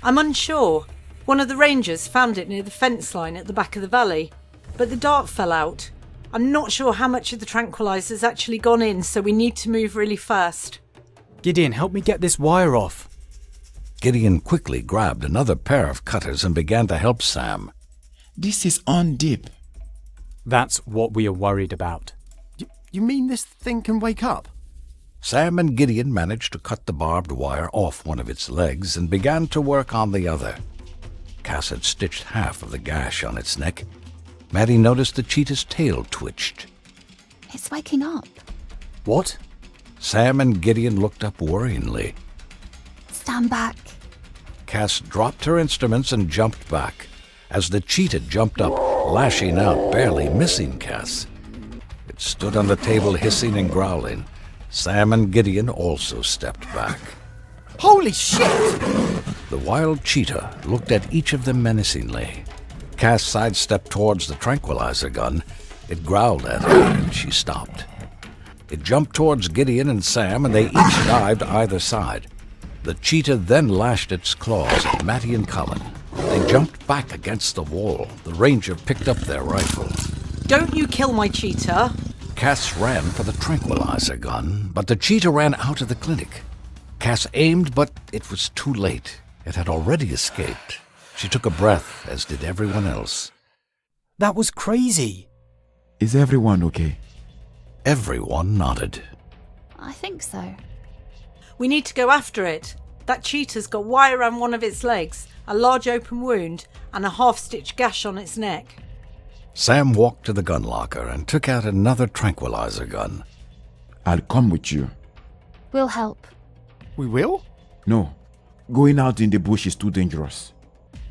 I'm unsure. One of the rangers found it near the fence line at the back of the valley, but the dart fell out. I'm not sure how much of the tranquilizer's actually gone in, so we need to move really fast. Gideon, help me get this wire off. Gideon quickly grabbed another pair of cutters and began to help Sam. This is on deep. That's what we are worried about. You mean this thing can wake up? Sam and Gideon managed to cut the barbed wire off one of its legs and began to work on the other. Cass had stitched half of the gash on its neck. Maddie noticed the cheetah's tail twitched. It's waking up. What? Sam and Gideon looked up worryingly. Stand back. Cass dropped her instruments and jumped back, as the cheetah jumped up, lashing out, barely missing Cass. It stood on the table hissing and growling. Sam and Gideon also stepped back. Holy shit! The wild cheetah looked at each of them menacingly. Cass sidestepped towards the tranquilizer gun. It growled at her, and she stopped. It jumped towards Gideon and Sam, and they each dived either side. The cheetah then lashed its claws at Maddie and Colin. They jumped back against the wall. The ranger picked up their rifle. Don't you kill my cheetah. Cass ran for the tranquilizer gun, but the cheetah ran out of the clinic. Cass aimed, but it was too late. It had already escaped. She took a breath, as did everyone else. That was crazy. Is everyone okay? Everyone nodded. I think so. We need to go after it. That cheetah's got wire around one of its legs, a large open wound, and a half-stitch gash on its neck. Sam walked to the gun locker and took out another tranquilizer gun. I'll come with you. We'll help. We will? No. Going out in the bush is too dangerous.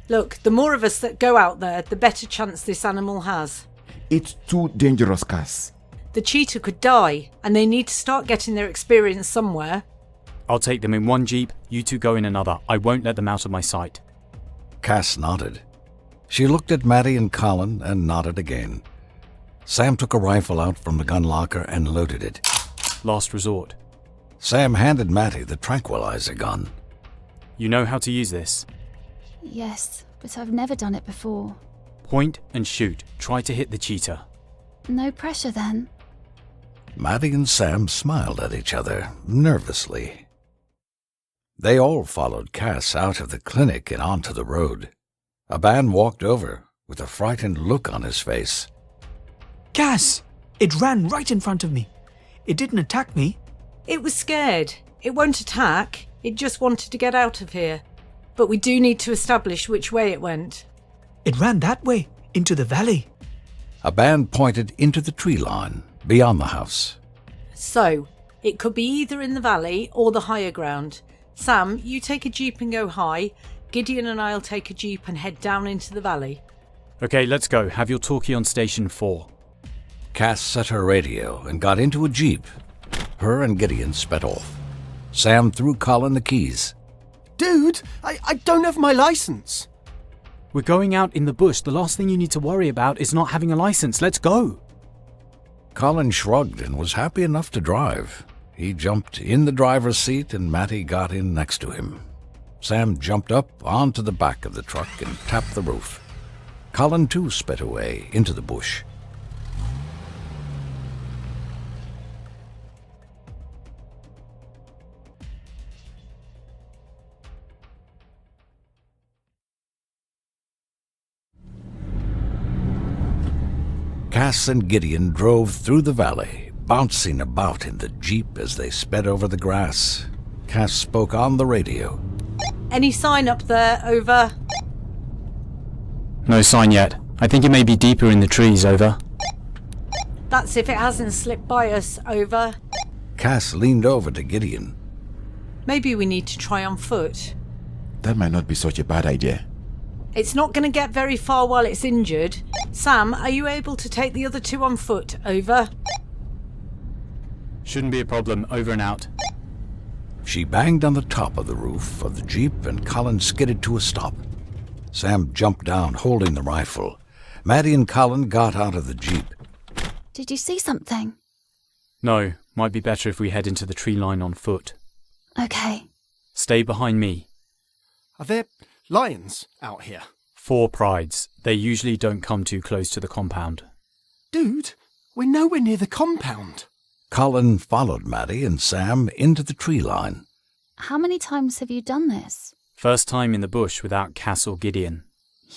Look, the more of us that go out there, the better chance this animal has. It's too dangerous, Cass. The cheetah could die, and they need to start getting their experience somewhere. I'll take them in one jeep, you two go in another. I won't let them out of my sight. Cass nodded. She looked at Maddie and Colin and nodded again. Sam took a rifle out from the gun locker and loaded it. Last resort. Sam handed Maddie the tranquilizer gun. You know how to use this? Yes, but I've never done it before. Point and shoot. Try to hit the cheetah. No pressure then. Maddie and Sam smiled at each other, nervously. They all followed Cass out of the clinic and onto the road. A man walked over, with a frightened look on his face. Cass! It ran right in front of me. It didn't attack me. It was scared. It won't attack. It just wanted to get out of here. But we do need to establish which way it went. It ran that way, into the valley. A band pointed into the tree line, beyond the house. So, it could be either in the valley or the higher ground. Sam, you take a jeep and go high. Gideon and I'll take a jeep and head down into the valley. Okay, let's go. Have your talkie on station 4. Cass set her radio and got into a jeep. Her and Gideon sped off. Sam threw Colin the keys. Dude, I don't have my license. We're going out in the bush. The last thing you need to worry about is not having a license. Let's go. Colin shrugged and was happy enough to drive. He jumped in the driver's seat and Maddie got in next to him. Sam jumped up onto the back of the truck and tapped the roof. Colin too sped away into the bush. Cass and Gideon drove through the valley, bouncing about in the jeep as they sped over the grass. Cass spoke on the radio. Any sign up there, over? No sign yet. I think it may be deeper in the trees, over. That's if it hasn't slipped by us, over. Cass leaned over to Gideon. Maybe we need to try on foot. That might not be such a bad idea. It's not going to get very far while it's injured. Sam, are you able to take the other two on foot? Over. Shouldn't be a problem. Over and out. She banged on the top of the roof of the Jeep and Colin skidded to a stop. Sam jumped down, holding the rifle. Maddie and Colin got out of the Jeep. Did you see something? No, might be better if we head into the tree line on foot. Okay. Stay behind me. Are there lions out here? 4 prides. They usually don't come too close to the compound. Dude, we're nowhere near the compound. Colin followed Maddie and Sam into the tree line. How many times have you done this? First time in the bush without Cass or Gideon.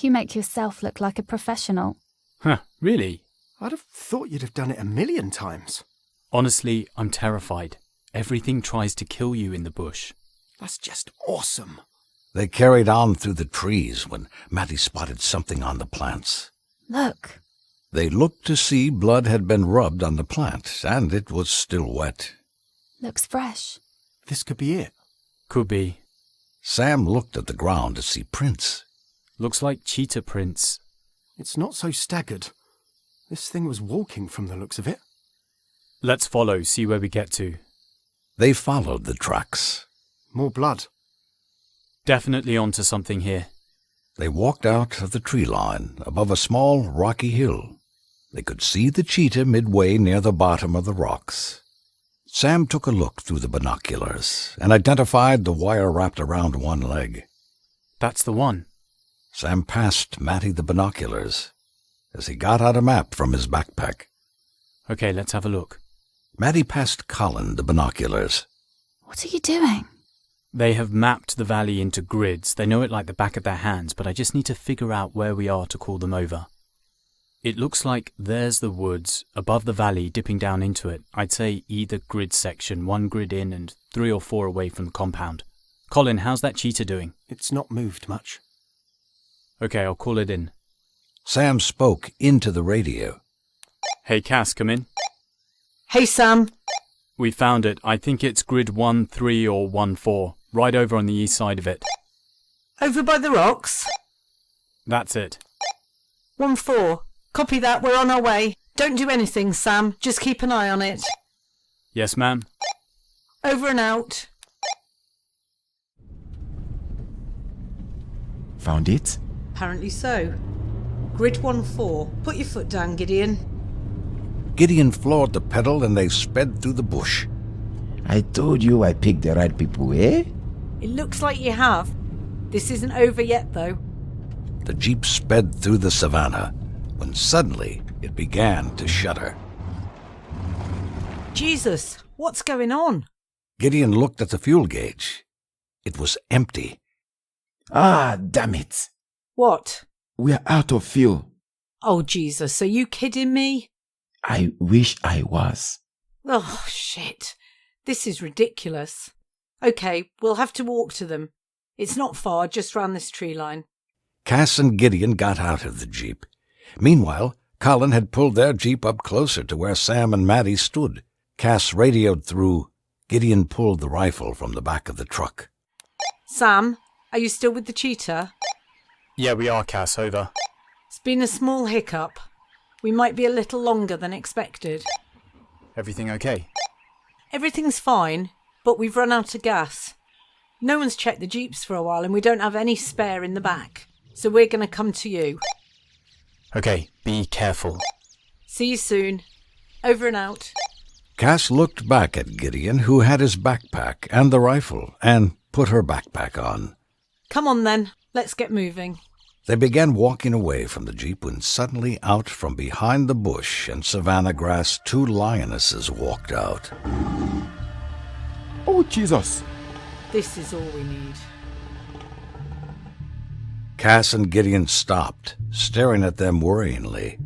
You make yourself look like a professional. Huh, really? I'd have thought you'd have done it a million times. Honestly, I'm terrified. Everything tries to kill you in the bush. That's just awesome. They carried on through the trees when Maddie spotted something on the plants. Look. They looked to see blood had been rubbed on the plant, and it was still wet. Looks fresh. This could be it. Could be. Sam looked at the ground to see prints. Looks like cheetah prints. It's not so staggered. This thing was walking from the looks of it. Let's follow, see where we get to. They followed the tracks. More blood. Definitely onto something here. They walked out of the tree line above a small rocky hill. They could see the cheetah midway near the bottom of the rocks. Sam took a look through the binoculars and identified the wire wrapped around one leg. That's the one. Sam passed Maddie the binoculars as he got out a map from his backpack. Okay, let's have a look. Maddie passed Colin the binoculars. What are you doing? They have mapped the valley into grids. They know it like the back of their hands, but I just need to figure out where we are to call them over. It looks like there's the woods above the valley dipping down into it. I'd say either grid section, 1 grid in and 3 or 4 away from the compound. Colin, how's that cheetah doing? It's not moved much. Okay, I'll call it in. Sam spoke into the radio. Hey, Cass, come in. Hey, Sam. We found it. I think it's grid 1-3 or 1-4, right over on the east side of it. Over by the rocks? That's it. 1-4. Copy that, we're on our way. Don't do anything, Sam. Just keep an eye on it. Yes, ma'am. Over and out. Found it? Apparently so. Grid 1-4. Put your foot down, Gideon. Gideon floored the pedal and they sped through the bush. I told you I picked the right people, eh? It looks like you have. This isn't over yet, though. The Jeep sped through the savannah when suddenly it began to shudder. Jesus, what's going on? Gideon looked at the fuel gauge. It was empty. Ah, damn it. What? We're out of fuel. Oh, Jesus, are you kidding me? I wish I was. Oh, shit. This is ridiculous. Okay, we'll have to walk to them. It's not far, just round this tree line. Cass and Gideon got out of the Jeep. Meanwhile, Colin had pulled their Jeep up closer to where Sam and Maddie stood. Cass radioed through. Gideon pulled the rifle from the back of the truck. Sam, are you still with the cheetah? Yeah, we are, Cass. Over. It's been a small hiccup. We might be a little longer than expected. Everything okay? Everything's fine, but we've run out of gas. No one's checked the Jeeps for a while and we don't have any spare in the back. So we're going to come to you. Okay, be careful. See you soon. Over and out. Cass looked back at Gideon, who had his backpack and the rifle, and put her backpack on. Come on then, let's get moving. They began walking away from the Jeep when suddenly out from behind the bush and savanna grass 2 lionesses walked out. Oh, Jesus. This is all we need. Cass and Gideon stopped, staring at them worryingly.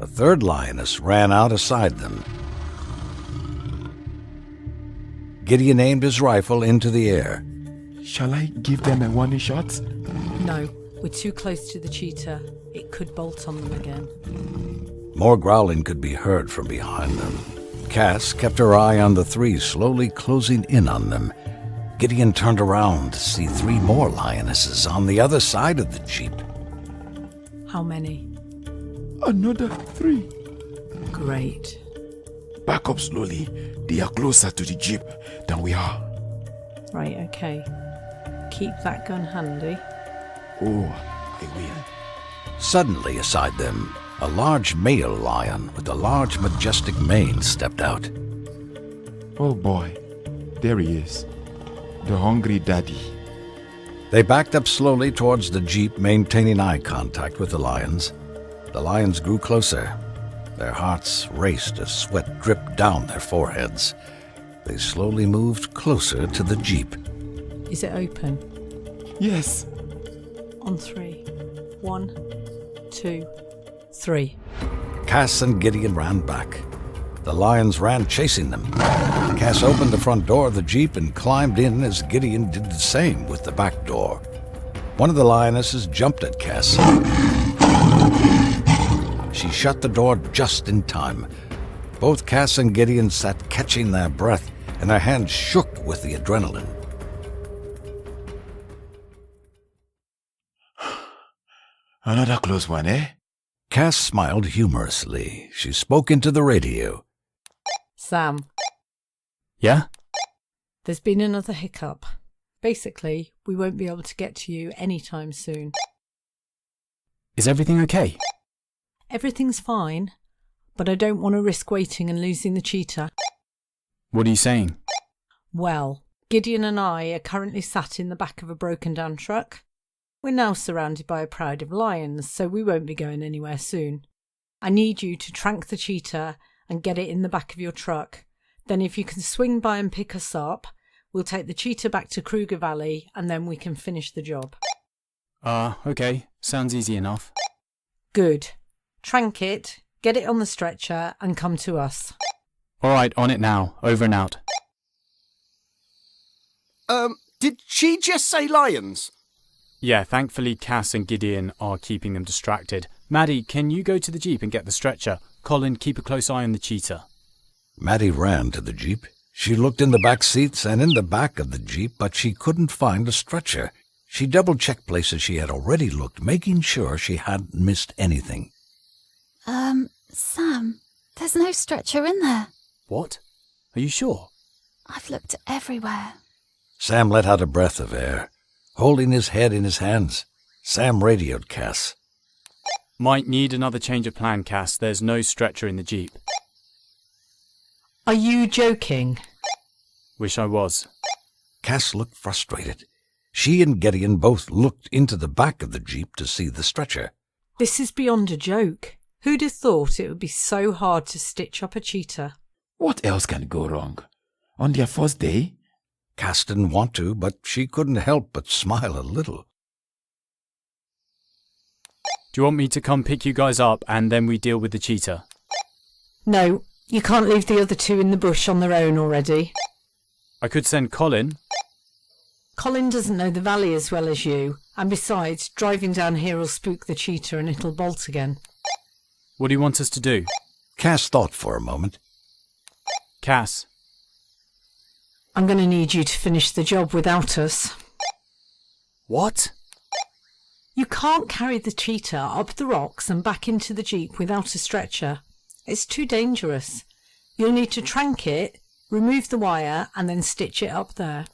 A 3rd lioness ran out aside them. Gideon aimed his rifle into the air. Shall I give them a warning shot? No, we're too close to the cheetah. It could bolt on them again. More growling could be heard from behind them. Cass kept her eye on the 3 slowly closing in on them. Gideon turned around to see 3 more lionesses on the other side of the Jeep. How many? Another 3. Great. Back up slowly. They are closer to the jeep than we are. Right, okay. Keep that gun handy. Oh, I will. Suddenly, aside them, a large male lion with a large, majestic mane stepped out. Oh boy, there he is. The hungry daddy. They backed up slowly towards the jeep, maintaining eye contact with the lions. The lions grew closer. Their hearts raced as sweat dripped down their foreheads. They slowly moved closer to the jeep. Is it open? Yes. On 3. 1, 2, 3. Cass and Gideon ran back. The lions ran chasing them. Cass opened the front door of the jeep and climbed in as Gideon did the same with the back door. One of the lionesses jumped at Cass. She shut the door just in time. Both Cass and Gideon sat catching their breath, and their hands shook with the adrenaline. Another close one, eh? Cass smiled humorously. She spoke into the radio. Sam. Yeah? There's been another hiccup. Basically, we won't be able to get to you anytime soon. Is everything okay? Everything's fine, but I don't want to risk waiting and losing the cheetah. What are you saying? Well, Gideon and I are currently sat in the back of a broken-down truck. We're now surrounded by a crowd of lions, so we won't be going anywhere soon. I need you to trank the cheetah and get it in the back of your truck. Then if you can swing by and pick us up, we'll take the cheetah back to Kruger Valley and then we can finish the job. Okay. Sounds easy enough. Good. Trank it, get it on the stretcher and come to us. All right, on it now. Over and out. Did she just say lions? Yeah, thankfully Cass and Gideon are keeping them distracted. Maddie, can you go to the jeep and get the stretcher? Colin, keep a close eye on the cheetah. Maddie ran to the jeep. She looked in the back seats and in the back of the jeep, but she couldn't find a stretcher. She double-checked places she had already looked, making sure she hadn't missed anything. Sam, there's no stretcher in there. What? Are you sure? I've looked everywhere. Sam let out a breath of air, holding his head in his hands. Sam radioed Cass. Might need another change of plan, Cass. There's no stretcher in the jeep. Are you joking? Wish I was. Cass looked frustrated. She and Gideon both looked into the back of the jeep to see the stretcher. This is beyond a joke. Who'd have thought it would be so hard to stitch up a cheetah? What else can go wrong? On their first day? Cass didn't want to, but she couldn't help but smile a little. Do you want me to come pick you guys up and then we deal with the cheetah? No, you can't leave the other two in the bush on their own already. I could send Colin. Colin doesn't know the valley as well as you, and besides, driving down here will spook the cheetah and it'll bolt again. What do you want us to do? Cass thought for a moment. Cass. I'm going to need you to finish the job without us. What? You can't carry the cheetah up the rocks and back into the jeep without a stretcher. It's too dangerous. You'll need to trank it, remove the wire, and then stitch it up there.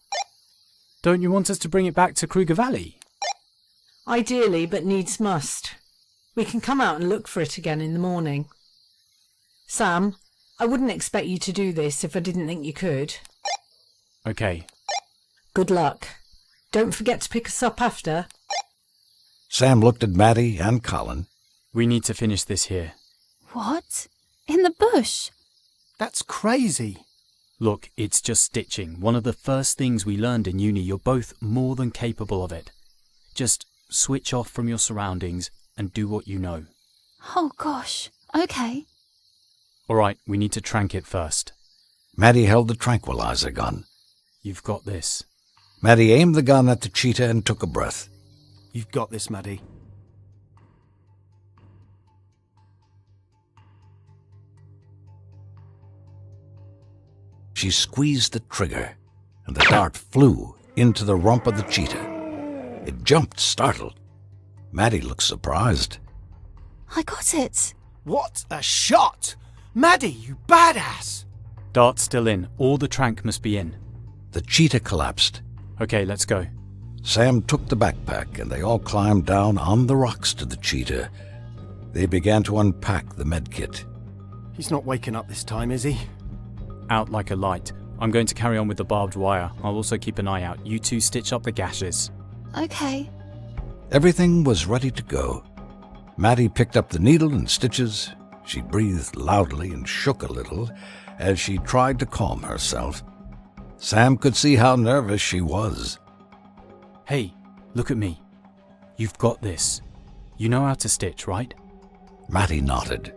Don't you want us to bring it back to Kruger Valley? Ideally, but needs must. We can come out and look for it again in the morning. Sam, I wouldn't expect you to do this if I didn't think you could. Okay. Good luck. Don't forget to pick us up after. Sam looked at Maddie and Colin. We need to finish this here. What? In the bush? That's crazy. Look, it's just stitching. One of the first things we learned in uni. You're both more than capable of it. Just switch off from your surroundings and do what you know. Oh gosh, okay. All right, we need to trank it first. Maddie held the tranquilizer gun. You've got this. Maddie aimed the gun at the cheetah and took a breath. You've got this, Maddie. She squeezed the trigger, and the dart flew into the rump of the cheetah. It jumped, startled. Maddie looked surprised. I got it. What a shot! Maddie, you badass! Dart's still in. All the trank must be in. The cheetah collapsed. Okay, let's go. Sam took the backpack and they all climbed down on the rocks to the cheetah. They began to unpack the medkit. He's not waking up this time, is he? Out like a light. I'm going to carry on with the barbed wire. I'll also keep an eye out. You two stitch up the gashes. Okay. Everything was ready to go. Maddie picked up the needle and stitches. She breathed loudly and shook a little as she tried to calm herself. Sam could see how nervous she was. Hey, look at me. You've got this. You know how to stitch, right? Maddie nodded.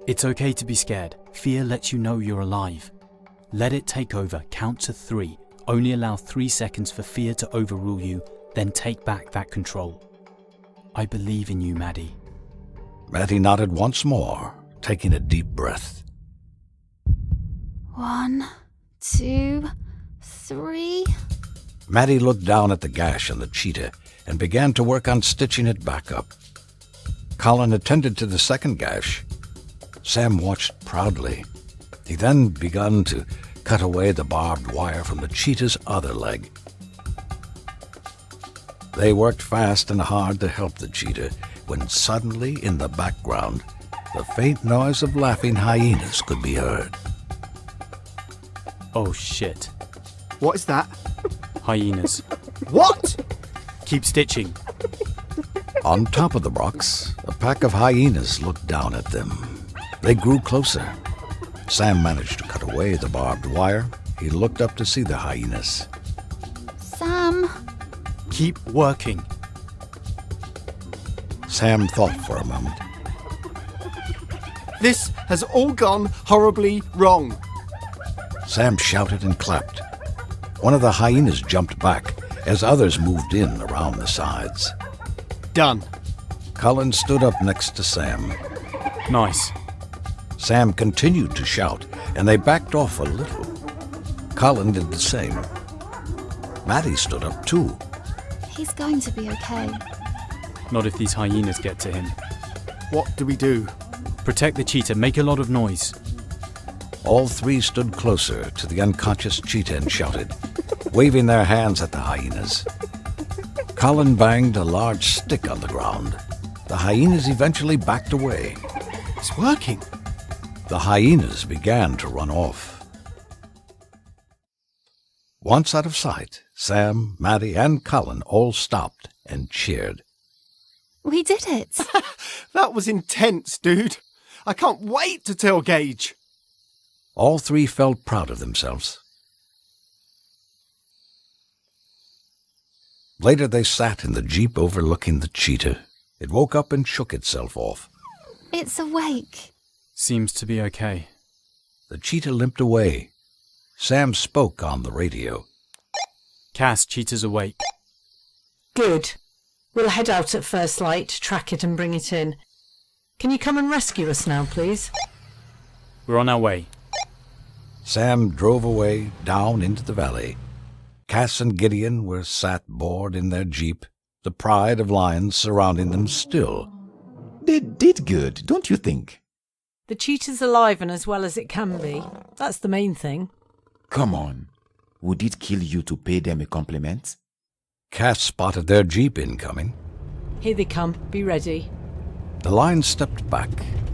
It's okay to be scared. Fear lets you know you're alive. Let it take over. Count to 3. Only allow 3 seconds for fear to overrule you, then take back that control. I believe in you, Maddie. Maddie nodded once more, taking a deep breath. 1, 2, 3. Maddie looked down at the gash on the cheetah and began to work on stitching it back up. Colin attended to the second gash. Sam watched proudly. He then began to cut away the barbed wire from the cheetah's other leg. They worked fast and hard to help the cheetah when suddenly, in the background, the faint noise of laughing hyenas could be heard. Oh shit. What is that? Hyenas. What? Keep stitching. On top of the rocks, a pack of hyenas looked down at them. They grew closer. Sam managed to cut away the barbed wire. He looked up to see the hyenas. Sam. Keep working. Sam thought for a moment. This has all gone horribly wrong. Sam shouted and clapped. One of the hyenas jumped back as others moved in around the sides. Done. Colin stood up next to Sam. Nice. Sam continued to shout, and they backed off a little. Colin did the same. Maddie stood up too. He's going to be okay. Not if these hyenas get to him. What do we do? Protect the cheetah. Make a lot of noise. All three stood closer to the unconscious cheetah and shouted, waving their hands at the hyenas. Colin banged a large stick on the ground. The hyenas eventually backed away. It's working. The hyenas began to run off. Once out of sight, Sam, Maddie, and Colin all stopped and cheered. We did it. That was intense, dude. I can't wait to tell Gage. All three felt proud of themselves. Later they sat in the jeep overlooking the cheetah. It woke up and shook itself off. It's awake. Seems to be okay. The cheetah limped away. Sam spoke on the radio. Cass, cheetah's awake. Good. We'll head out at first light, track it and bring it in. Can you come and rescue us now, please? We're on our way. Sam drove away down into the valley. Cass and Gideon were sat bored in their jeep, the pride of lions surrounding them still. They did good, don't you think? The cheetah's alive and as well as it can be. That's the main thing. Come on. Would it kill you to pay them a compliment? Cass spotted their jeep incoming. Here they come. Be ready. The lions stepped back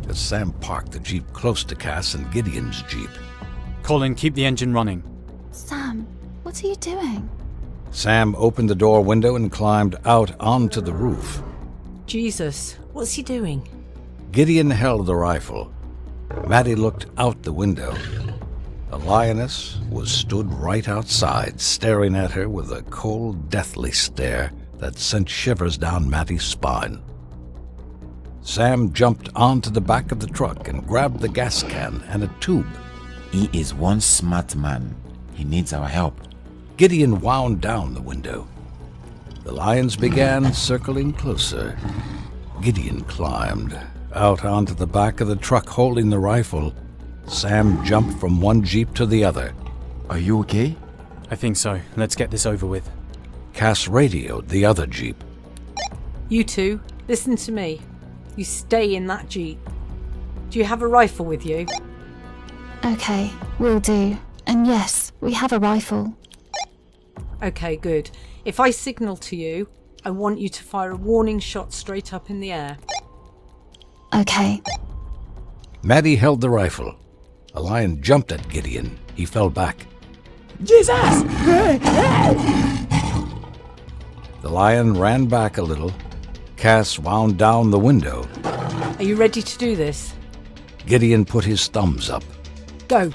as Sam parked the jeep close to Cass and Gideon's jeep. Colin, keep the engine running. Sam, what are you doing? Sam opened the door window and climbed out onto the roof. Jesus, what's he doing? Gideon held the rifle. Maddie looked out the window. The lioness was stood right outside, staring at her with a cold, deathly stare that sent shivers down Maddie's spine. Sam jumped onto the back of the truck and grabbed the gas can and a tube. He is one smart man. He needs our help. Gideon wound down the window. The lions began circling closer. Gideon climbed out onto the back of the truck holding the rifle. Sam jumped from one jeep to the other. Are you okay? I think so. Let's get this over with. Cass radioed the other jeep. You two, listen to me. You stay in that jeep. Do you have a rifle with you? Okay, will do. And yes, we have a rifle. Okay, good. If I signal to you, I want you to fire a warning shot straight up in the air. Okay. Maddie held the rifle. A lion jumped at Gideon. He fell back. Jesus! The lion ran back a little. Cass wound down the window. Are you ready to do this? Gideon put his thumbs up. Go.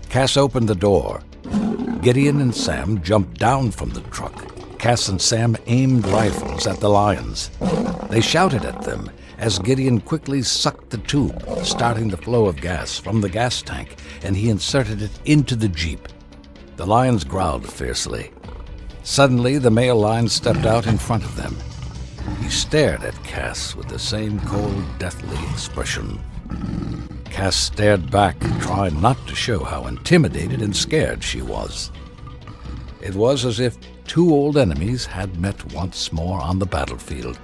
Cass opened the door. Gideon and Sam jumped down from the truck. Cass and Sam aimed rifles at the lions. They shouted at them as Gideon quickly sucked the tube, starting the flow of gas from the gas tank, and he inserted it into the jeep. The lions growled fiercely. Suddenly, the male lion stepped out in front of them. He stared at Cass with the same cold, deathly expression. Cass stared back, trying not to show how intimidated and scared she was. It was as if two old enemies had met once more on the battlefield.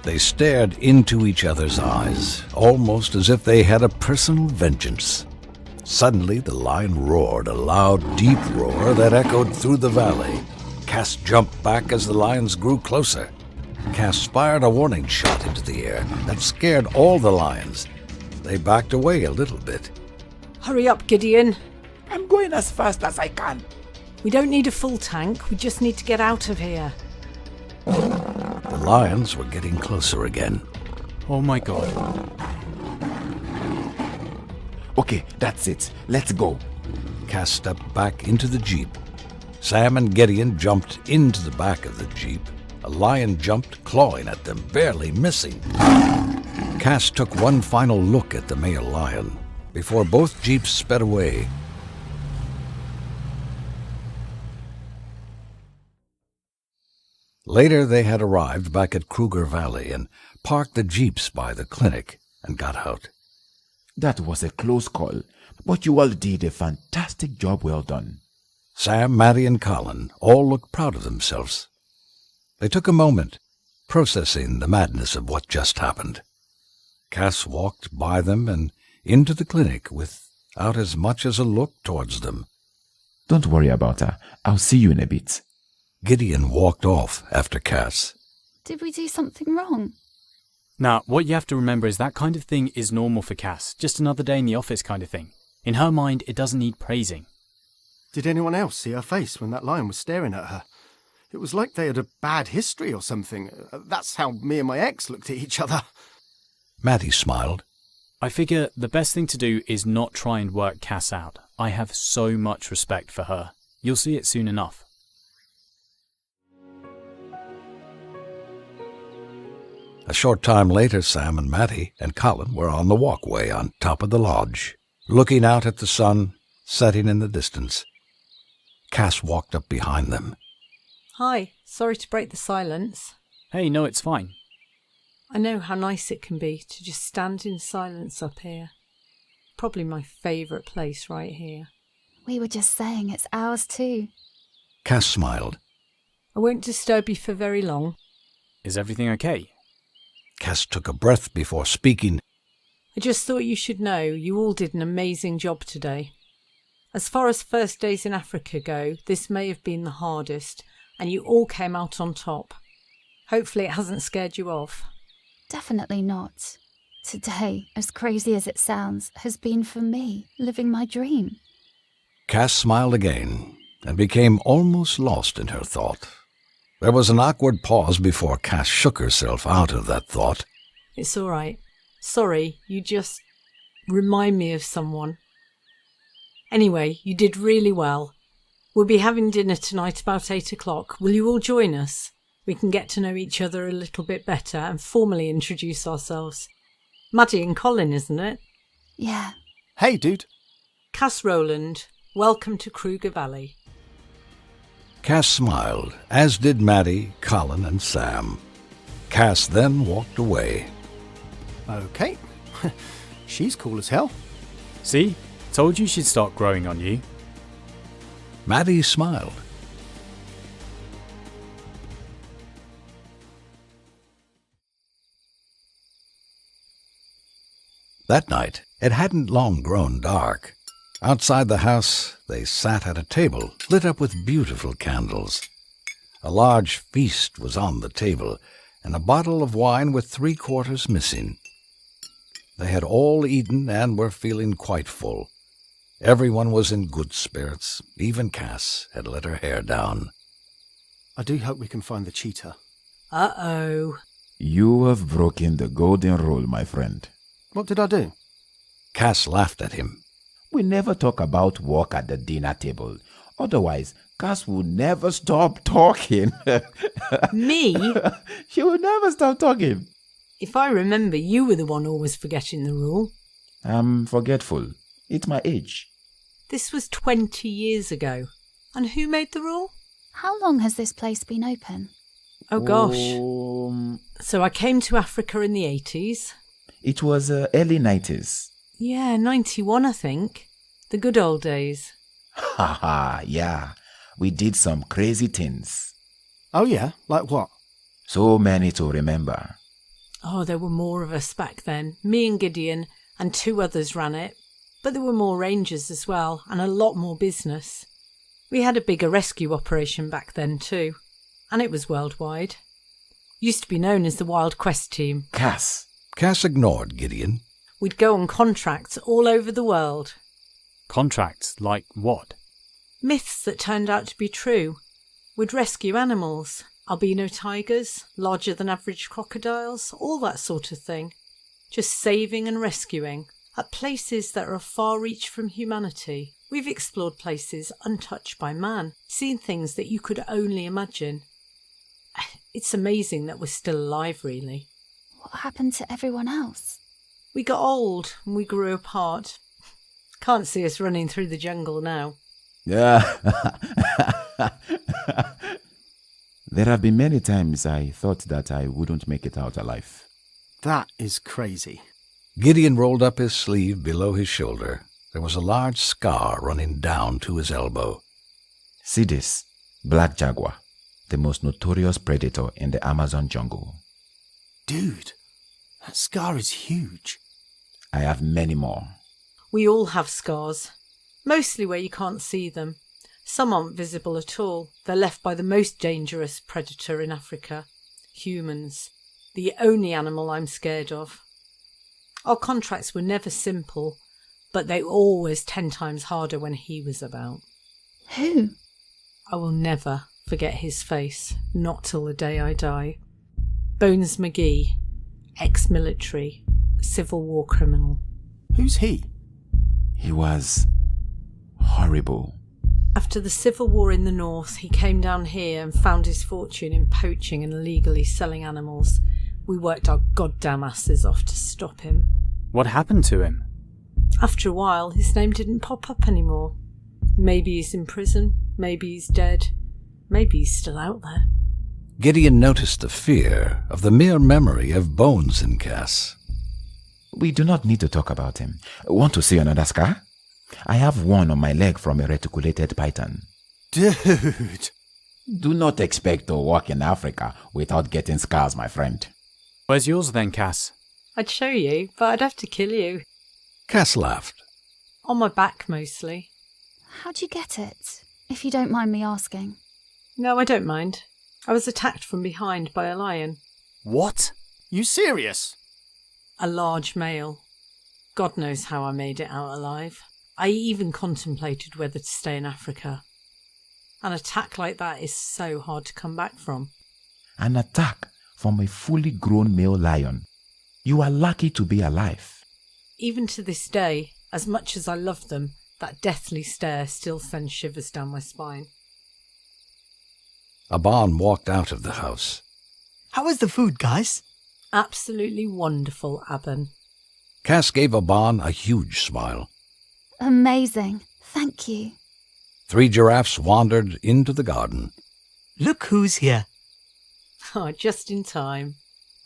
They stared into each other's eyes, almost as if they had a personal vengeance. Suddenly, the lion roared, a loud, deep roar that echoed through the valley. Cass jumped back as the lions grew closer. Cass fired a warning shot into the air that scared all the lions. They backed away a little bit. Hurry up, Gideon. I'm going as fast as I can. We don't need a full tank. We just need to get out of here. The lions were getting closer again. Oh my god. Okay, that's it. Let's go. Cass stepped back into the jeep. Sam and Gideon jumped into the back of the jeep. A lion jumped, clawing at them, barely missing. Cass took one final look at the male lion before both jeeps sped away. Later, they had arrived back at Kruger Valley and parked the jeeps by the clinic and got out. That was a close call, but you all did a fantastic job. Well done. Sam, Maddie, and Colin all looked proud of themselves. They took a moment, processing the madness of what just happened. Cass walked by them and into the clinic without as much as a look towards them. Don't worry about her. I'll see you in a bit. Gideon walked off after Cass. Did we do something wrong? Now, what you have to remember is that kind of thing is normal for Cass. Just another day in the office kind of thing. In her mind, it doesn't need praising. Did anyone else see her face when that lion was staring at her? It was like they had a bad history or something. That's how me and my ex looked at each other. Maddie smiled. I figure the best thing to do is not try and work Cass out. I have so much respect for her. You'll see it soon enough. A short time later, Sam and Maddie and Colin were on the walkway on top of the lodge, looking out at the sun setting in the distance. Cass walked up behind them. Hi, sorry to break the silence. Hey, no, it's fine. I know how nice it can be to just stand in silence up here. Probably my favourite place right here. We were just saying it's ours too. Cass smiled. I won't disturb you for very long. Is everything okay? Cass took a breath before speaking. I just thought you should know you all did an amazing job today. As far as first days in Africa go, this may have been the hardest, and you all came out on top. Hopefully it hasn't scared you off. Definitely not. Today, as crazy as it sounds, has been for me, living my dream. Cass smiled again and became almost lost in her thought. There was an awkward pause before Cass shook herself out of that thought. It's all right. Sorry, you just remind me of someone. Anyway, you did really well. We'll be having dinner tonight about 8 o'clock. Will you all join us? We can get to know each other a little bit better and formally introduce ourselves. Maddie and Colin, isn't it? Yeah. Hey, dude. Cass Rowland, welcome to Kruger Valley. Cass smiled, as did Maddie, Colin, and Sam. Cass then walked away. Okay. She's cool as hell. See? Told you she'd start growing on you. Maddie smiled. That night, it hadn't long grown dark. Outside the house, they sat at a table lit up with beautiful candles. A large feast was on the table, and a bottle of wine with 3/4 missing. They had all eaten and were feeling quite full. Everyone was in good spirits. Even Cass had let her hair down. I do hope we can find the cheetah. Uh-oh. You have broken the golden rule, my friend. What did I do? Cass laughed at him. We never talk about work at the dinner table. Otherwise, Cass will never stop talking. Me? She will never stop talking. If I remember, you were the one always forgetting the rule. I'm forgetful. It's my age. This was 20 years ago. And who made the rule? How long has this place been open? Oh, gosh. So I came to Africa in the 80s. It was early 90s. Yeah, 91, I think. The good old days. Haha, yeah. We did some crazy things. Oh, yeah? Like what? So many to remember. Oh, there were more of us back then. Me and Gideon and 2 others ran it. But there were more rangers as well, and a lot more business. We had a bigger rescue operation back then too. And it was worldwide. Used to be known as the Wild Quest Team. Cass. Cass ignored Gideon. We'd go on contracts all over the world. Contracts like what? Myths that turned out to be true. We'd rescue animals. Albino tigers, larger than average crocodiles, all that sort of thing. Just saving and rescuing. At places that are a far reach from humanity. We've explored places untouched by man. Seen things that you could only imagine. It's amazing that we're still alive, really. What happened to everyone else? We got old and we grew apart. Can't see us running through the jungle now. Yeah. There have been many times I thought that I wouldn't make it out alive. That is crazy. Gideon rolled up his sleeve below his shoulder. There was a large scar running down to his elbow. See this? Black jaguar, the most notorious predator in the Amazon jungle. Dude, that scar is huge. I have many more. We all have scars. Mostly where you can't see them. Some aren't visible at all. They're left by the most dangerous predator in Africa. Humans. The only animal I'm scared of. Our contracts were never simple, but they were always 10 times harder when he was about. Who? I will never forget his face, not till the day I die. Bones McGee, ex-military, Civil War criminal. Who's he? He was horrible. After the Civil War in the north, he came down here and found his fortune in poaching and illegally selling animals. We worked our goddamn asses off to stop him. What happened to him? After a while, his name didn't pop up anymore. Maybe he's in prison, maybe he's dead, maybe he's still out there. Gideon noticed the fear of the mere memory of Bones in Cass. We do not need to talk about him. Want to see another scar? I have one on my leg from a reticulated python. Dude! Do not expect to walk in Africa without getting scars, my friend. Where's yours then, Cass? I'd show you, but I'd have to kill you. Cass laughed. On my back, mostly. How'd you get it, if you don't mind me asking? No, I don't mind. I was attacked from behind by a lion. What? You serious? A large male. God knows how I made it out alive. I even contemplated whether to stay in Africa. An attack like that is so hard to come back from. An attack from a fully grown male lion. You are lucky to be alive. Even to this day, as much as I love them, that deathly stare still sends shivers down my spine. Aban walked out of the house. How was the food, guys? Absolutely wonderful, Aban. Cass gave Aban a huge smile. Amazing. Thank you. 3 giraffes wandered into the garden. Look who's here. Oh, just in time.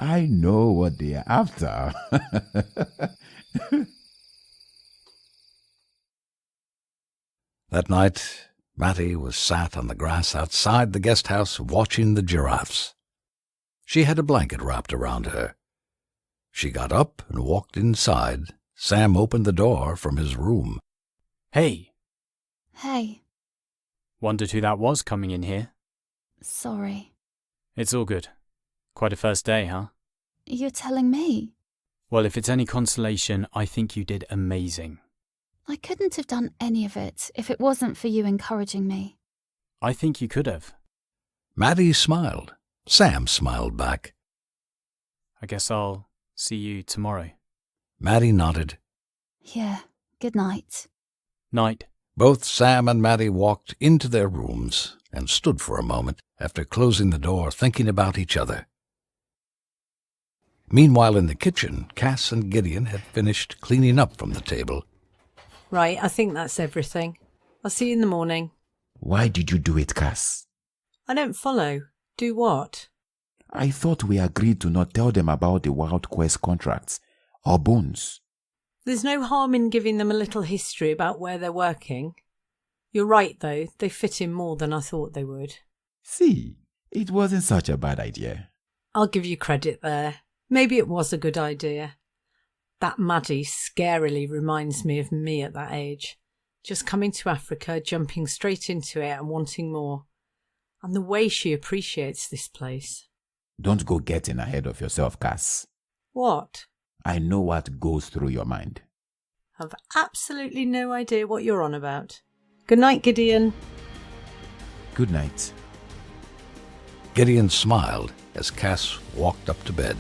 I know what they are after. That night, Maddie was sat on the grass outside the guest house watching the giraffes. She had a blanket wrapped around her. She got up and walked inside, Sam opened the door from his room. Hey, Hey, wondered who that was coming in here. sorry. It's all good. Quite a first day, huh? You're telling me? Well, if it's any consolation, I think you did amazing. I couldn't have done any of it if it wasn't for you encouraging me. I think you could have. Maddie smiled. Sam smiled back. I guess I'll see you tomorrow. Maddie nodded. Yeah, good night. Night. Both Sam and Maddie walked into their rooms and stood for a moment after closing the door, thinking about each other. Meanwhile, in the kitchen, Cass and Gideon had finished cleaning up from the table. Right, I think that's everything. I'll see you in the morning. Why did you do it, Cass? I don't follow. Do what? I thought we agreed to not tell them about the Wild Quest contracts or Bones. There's no harm in giving them a little history about where they're working. You're right, though. They fit in more than I thought they would. See, it wasn't such a bad idea. I'll give you credit there. Maybe it was a good idea. That Maddie scarily reminds me of me at that age. Just coming to Africa, jumping straight into it and wanting more. And the way she appreciates this place. Don't go getting ahead of yourself, Cass. What? I know what goes through your mind. I've absolutely no idea what you're on about. Good night, Gideon. Good night. Gideon smiled as Cass walked up to bed.